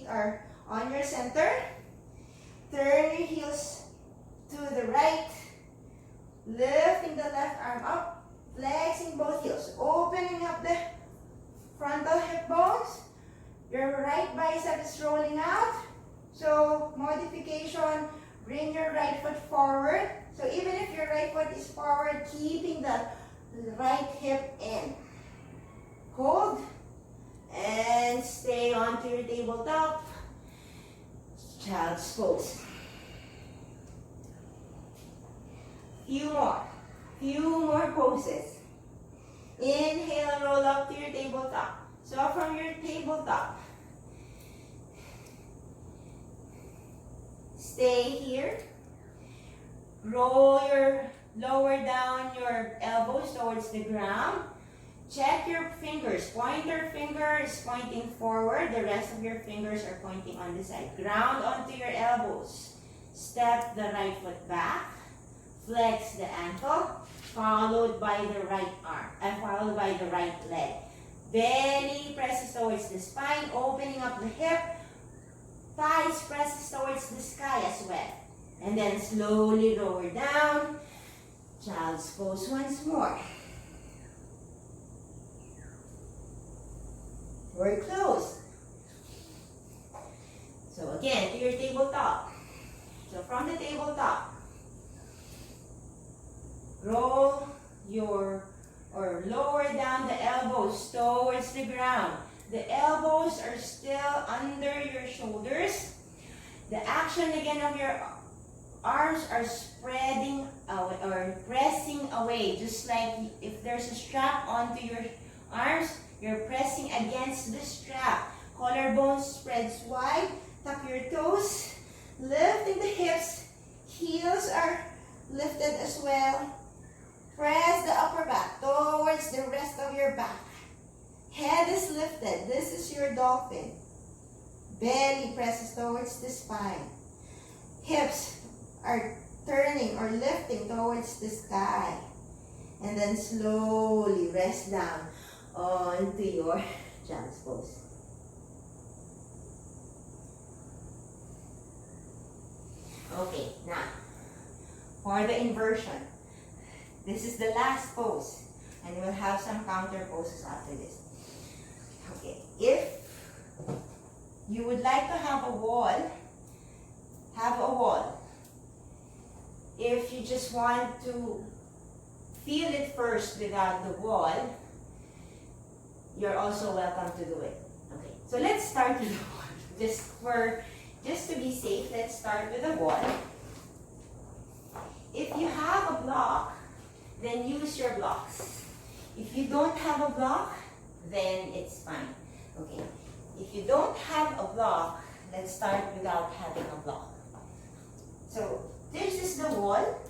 Speaker 2: are on your center. Turn your heels to the right. Lifting the left arm up. Flexing both heels. Opening up the frontal hip bones. Your right bicep is rolling out. So modification, bring your right foot forward. So even if your right foot is forward, keeping the right hip in. Hold and stay onto your tabletop. Child's pose. Few more poses. Inhale and roll up to your tabletop. So from your tabletop, stay here. Lower down your elbows towards the ground. Check your fingers. Pointer finger is pointing forward. The rest of your fingers are pointing on the side. Ground onto your elbows. Step the right foot back. Flex the ankle. Followed by the right arm. And followed by the right leg. Belly presses towards the spine. Opening up the hip. Thighs presses towards the sky as well. And then slowly lower down. Child's pose once more. We're close. So again, to your tabletop. So from the tabletop, roll lower down the elbows towards the ground. The elbows are still under your shoulders. The action again of your arms are spreading away or pressing away. Just like if there's a strap onto your arms, you're pressing against the strap. Collarbone spreads wide. Tuck your toes. Lifting the hips. Heels are lifted as well. Press the upper back towards the rest of your back. Head is lifted. This is your dolphin. Belly presses towards the spine. Hips are turning or lifting towards the sky. And then slowly rest down onto your child's pose.
Speaker 1: or the inversion. This is the last pose, and we'll have some counter poses after this. Okay, if you would like to have a wall, have a wall. If you just want to feel it first without the wall, you're also welcome to do it. Okay, so let's start with the wall. Just to be safe, let's start with the wall. If you have a block, then use your blocks. If you don't have a block, then it's fine. Okay, if you don't have a block, let's start without having a block. So this is the wall.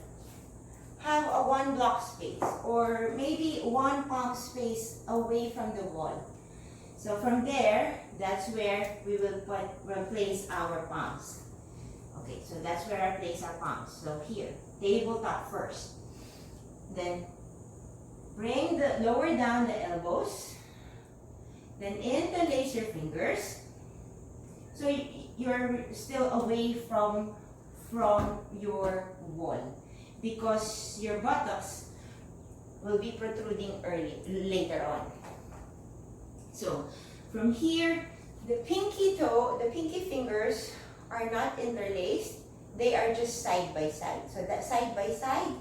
Speaker 1: Have a 1 block space, or maybe 1 palm space away from the wall. So from there, that's where we'll place our palms. Okay, so that's where I place our palms. So here, tabletop first. Then lower down the elbows. Then interlace your fingers. So you're still away from your wall, because your buttocks will be protruding later on. So from here, the pinky fingers are not interlaced. They are just side by side. So that side by side.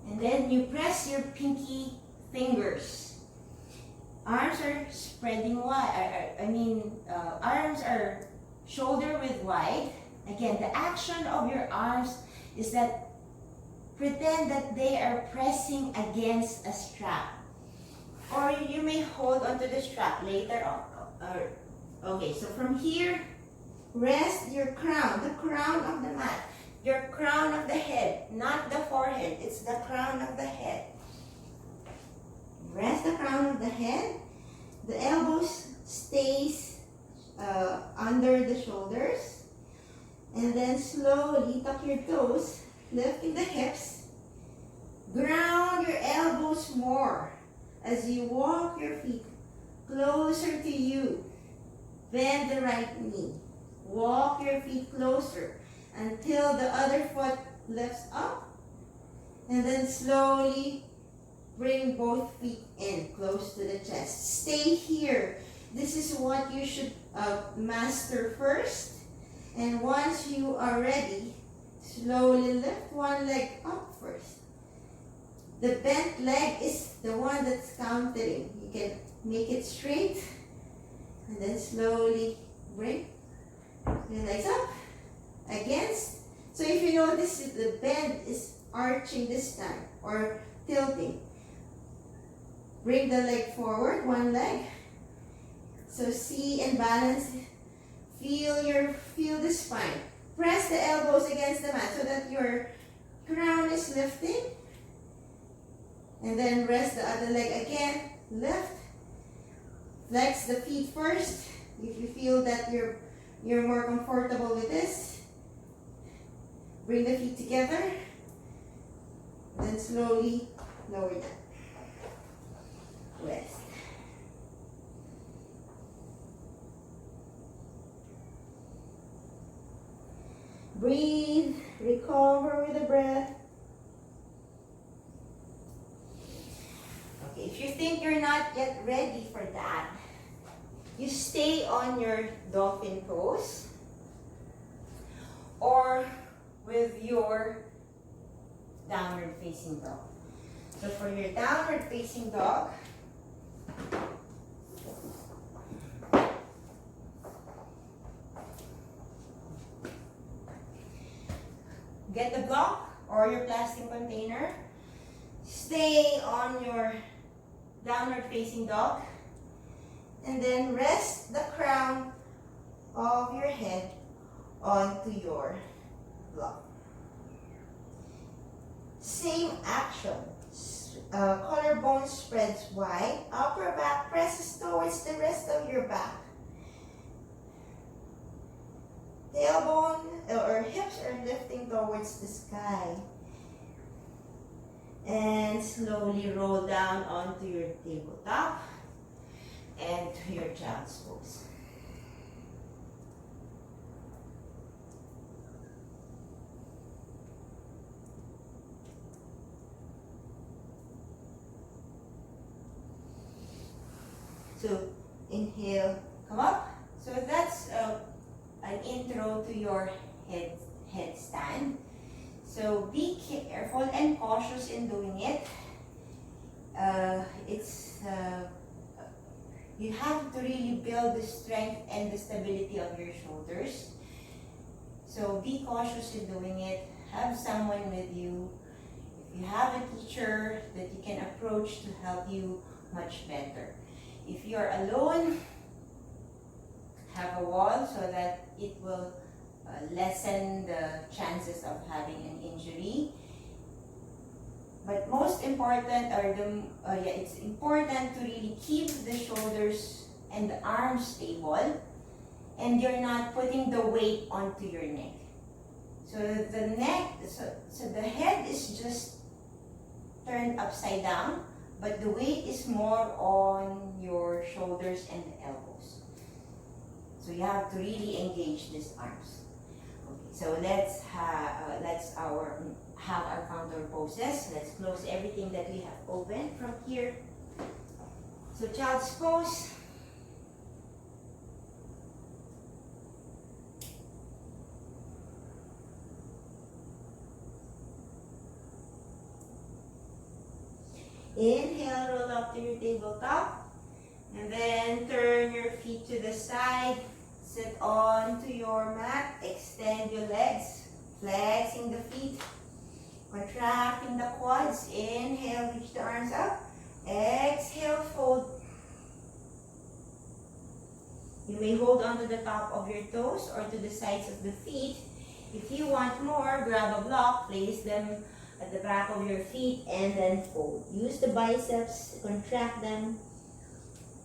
Speaker 1: And then you press your pinky fingers. Arms are spreading wide. Arms are shoulder width wide. Again, the action of your arms is that pretend that they are pressing against a strap. Or you may hold onto the strap later on. Okay, so from here, rest your crown, the crown of the mat. Your crown of the head, not the forehead. It's the crown of the head. Rest the crown of the head. The elbows stays under the shoulders. And then slowly tuck your toes, lifting the hips. Ground your elbows more as you walk your feet closer to you. Bend the right knee. Walk your feet closer until the other foot lifts up. And then slowly bring both feet in, close to the chest. Stay here. This is what you should master first. And once you are ready, slowly lift one leg up first. The bent leg is the one that's countering. You can make it straight. And then slowly bring the legs up. Against. So if you notice, the bend is arching this time or tilting. Bring the leg forward, one leg. So see and balance. Feel the spine. Press the elbows against the mat so that your crown is lifting. And then rest the other leg again. Lift. Flex the feet first. If you feel that you're more comfortable with this, bring the feet together. Then slowly lower down. Rest. Breathe. Recover with a breath. Okay, if you think you're not yet ready for that, you stay on your dolphin pose or with your downward facing dog. So for your downward facing dog, get the block or your plastic container, stay on your downward facing dog, and then rest the crown of your head onto your block. Same action. Collarbone spreads wide. Upper back presses towards the rest of your back. Tailbone or hips are lifting towards the sky. And slowly roll down onto your tabletop and to your child's pose.
Speaker 2: So inhale,
Speaker 1: come up. So that's an intro to your headstand. So be careful and cautious in doing it. You have to really build the strength and the stability of your shoulders. So be cautious in doing it. Have someone with you. If you have a teacher that you can approach to help you much better. If you're alone, have a wall so that it will lessen the chances of having an injury. But most important it's important to really keep the shoulders and the arms stable, and you're not putting the weight onto your neck. So the head is just turned upside down, but the weight is more on your shoulders and the elbows. So you have to really engage these arms. Okay, so let's have our counter poses. Let's close everything that we have open from here. So child's pose. Inhale, roll up to your tabletop. And then turn your feet to the side. Sit onto your mat. Extend your legs. Flexing the feet. Contracting the quads. Inhale, reach the arms up. Exhale, fold. You may hold onto the top of your toes or to the sides of the feet. If you want more, grab a block, place them at the back of your feet, and then fold. Use the biceps, contract them.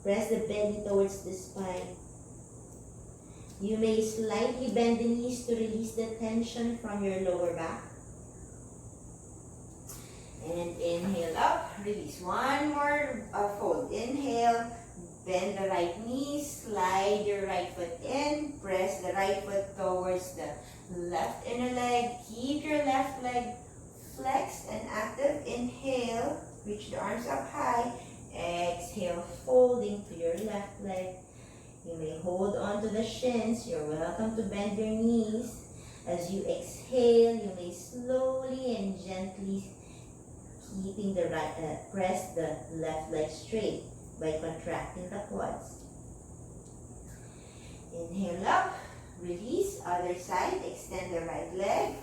Speaker 1: Press the belly towards the spine. You may slightly bend the knees to release the tension from your lower back. And inhale up, release. One more fold. Inhale, bend the right knee, slide your right foot in, press the right foot towards the left inner leg. Keep your left leg flexed and active. Inhale, reach the arms up high. Exhale, folding to your left leg. You may hold on to the shins. You're welcome to bend your knees. As you exhale, you may slowly and gently keeping the press the left leg straight by contracting the quads. Inhale up, release, other side, extend the right leg,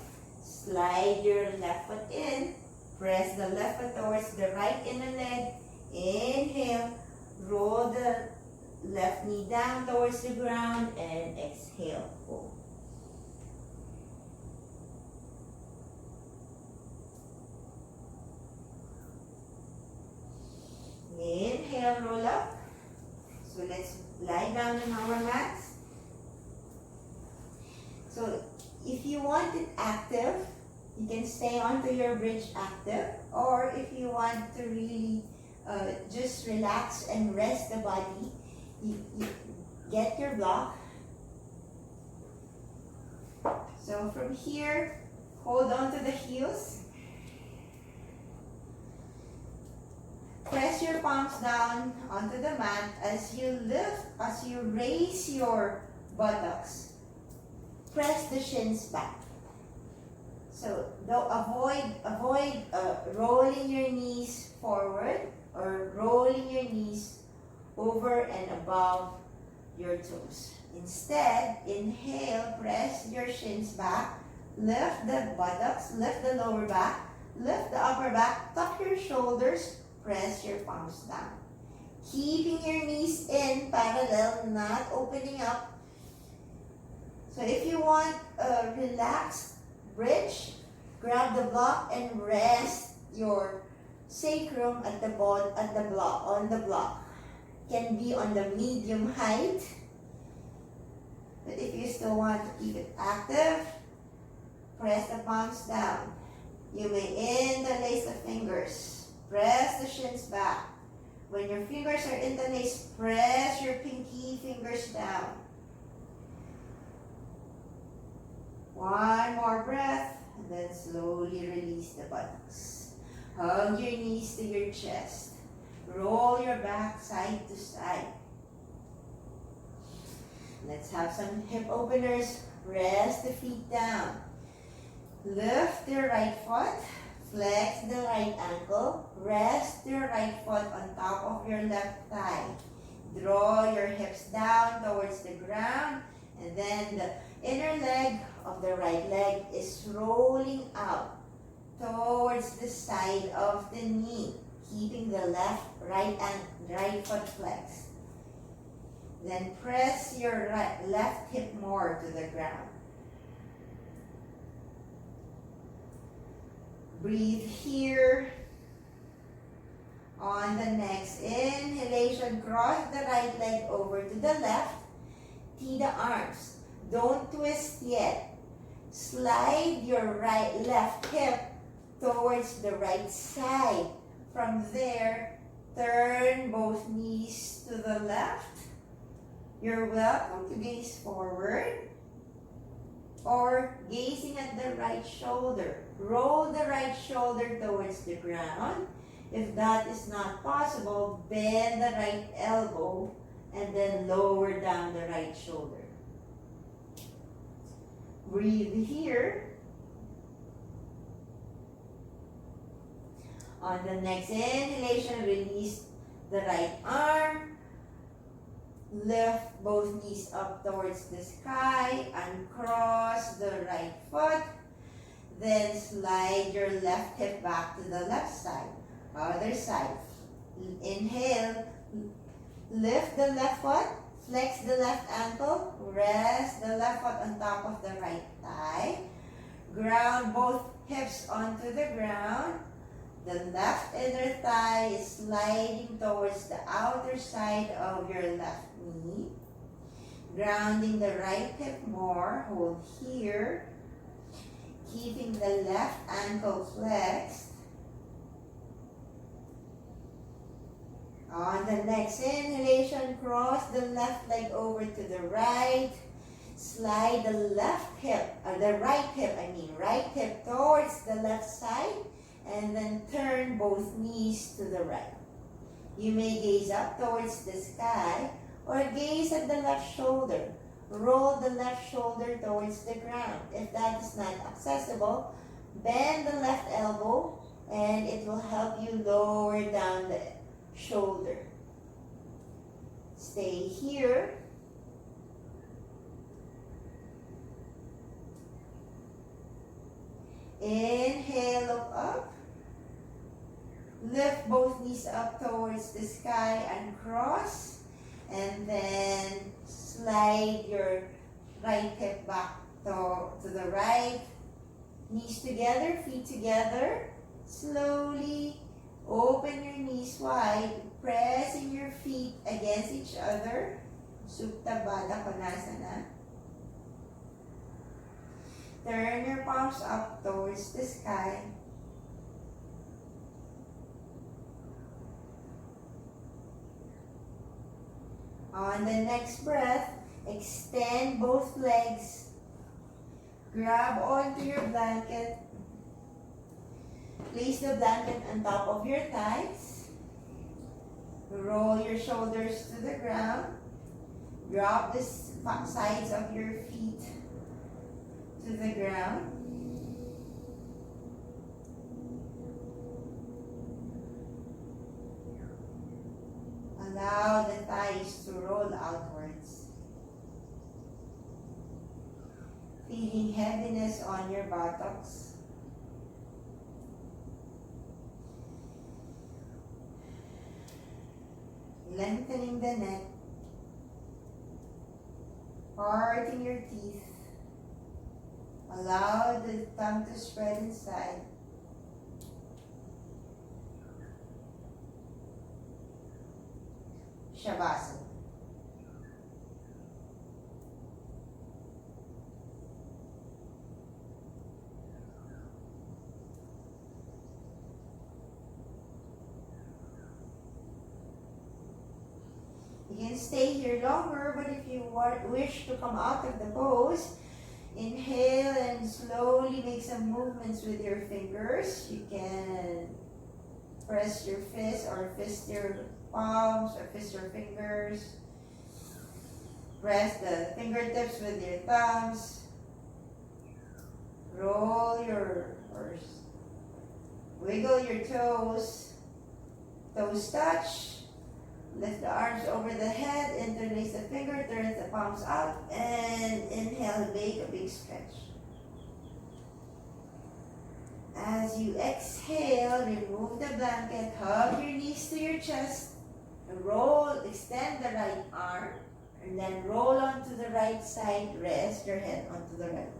Speaker 1: slide your left foot in, press the left foot towards the right inner leg. Inhale, roll the left knee down towards the ground, and exhale, fold. Inhale, roll up. So let's lie down on our mats. So if you want it active, you can stay onto your bridge active, or if you want to really just relax and rest the body, you get your block. So from here, hold on to the heels. Press your palms down onto the mat as you lift, as you raise your buttocks. Press the shins back. So avoid rolling your knees forward or rolling your knees over and above your toes. Instead, inhale, press your shins back, lift the buttocks, lift the lower back, lift the upper back, tuck your shoulders, press your palms down. Keeping your knees in parallel, not opening up. So if you want a relaxed bridge, grab the block and rest your sacrum at the block, on the block. Can be on the medium height. But if you still want to keep it active, press the palms down. You may interlace the fingers. Press the shins back. When your fingers are interlaced, press your pinky fingers down. One more breath, and then slowly release the buttocks. Hug your knees to your chest. Roll your back side to side.
Speaker 2: Let's have some hip openers. Rest the feet down. Lift your right foot. Flex the right ankle. Rest your right foot on top of your left thigh. Draw your hips down towards the ground. And then the inner leg of the right leg is rolling out towards the side of the knee, keeping the right foot flexed. Then press your left hip more to the ground. Breathe here. On the next inhalation, cross the right leg over to the left. Tee the arms. Don't twist yet. Slide your left hip towards the right side. From there, turn both knees to the left. You're welcome to gaze forward or gazing at the right shoulder. Roll the right shoulder towards the ground. If that is not possible, bend the right elbow and then lower down the right shoulder. Breathe here. On the next inhalation, release the right arm. Lift both knees up towards the sky. Uncross the right foot. Then slide your left hip back to the left side. Other side. Inhale. Lift the left foot. Flex the left ankle. Rest the left foot on top of the right thigh. Ground both hips onto the ground. The left inner thigh is sliding towards the outer side of your left knee. Grounding the right hip more. Hold here. Keeping the left ankle flexed. On the next inhalation, cross the left leg over to the right. Slide the right hip towards the left side. And then turn both knees to the right. You may gaze up towards the sky or gaze at the left shoulder. Roll the left shoulder towards the ground. If that is not accessible, bend the left elbow and it will help you lower down the shoulder. Stay here. Inhale, look up. Lift both knees up towards the sky and cross. And then slide your right hip back to the right. Knees together, feet together. Slowly open your knees wide, pressing your feet against each other. Supta Baddha Konasana. Turn your palms up towards the sky. On the next breath, extend both legs. Grab onto your blanket. Place the blanket on top of your thighs. Roll your shoulders to the ground. Drop the sides of your feet to the ground. Allow the thighs to roll outwards. Feeling heaviness on your buttocks. Lengthening the neck. Parting your teeth. Allow the tongue to spread inside. Shavasana. You can stay here longer, but if you wish to come out of the pose, inhale and slowly make some movements with your fingers. You can press your fist or fist your palms or fist your fingers. Press the fingertips with your thumbs. Roll your, or wiggle your toes. Toes touch. Lift the arms over the head, interlace the finger, turn the palms out, and inhale, make a big stretch. As you exhale, remove the blanket, hug your knees to your chest, roll, extend the right arm, and then roll onto the right side, rest your head onto the right arm.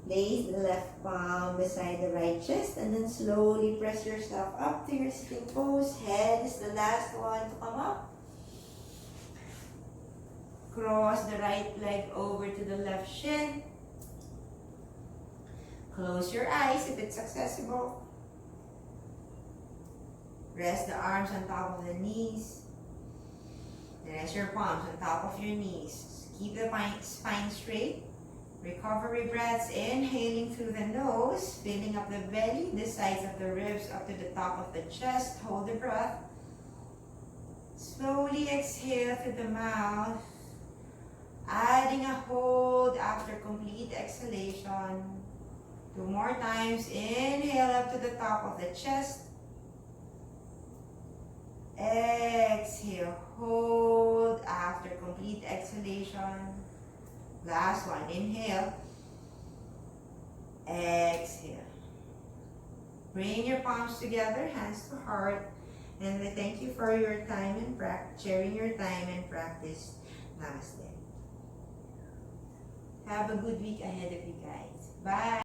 Speaker 2: Place the left palm beside the right chest and then slowly press yourself up to your sitting pose. Head is the last one to come up. Cross the right leg over to the left shin. Close your eyes if it's accessible. Rest the arms on top of the knees. Rest your palms on top of your knees. Keep the spine straight. Recovery breaths, inhaling through the nose, filling up the belly, the sides of the ribs up to the top of the chest. Hold the breath. Slowly exhale through the mouth, adding a hold after complete exhalation. 2 more times. Inhale up to the top of the chest. Exhale, hold after complete exhalation. Last one, inhale, exhale. Bring your palms together, hands to heart, and we thank you for your time and sharing your time and practice. Namaste. Have a good week ahead of you guys. Bye.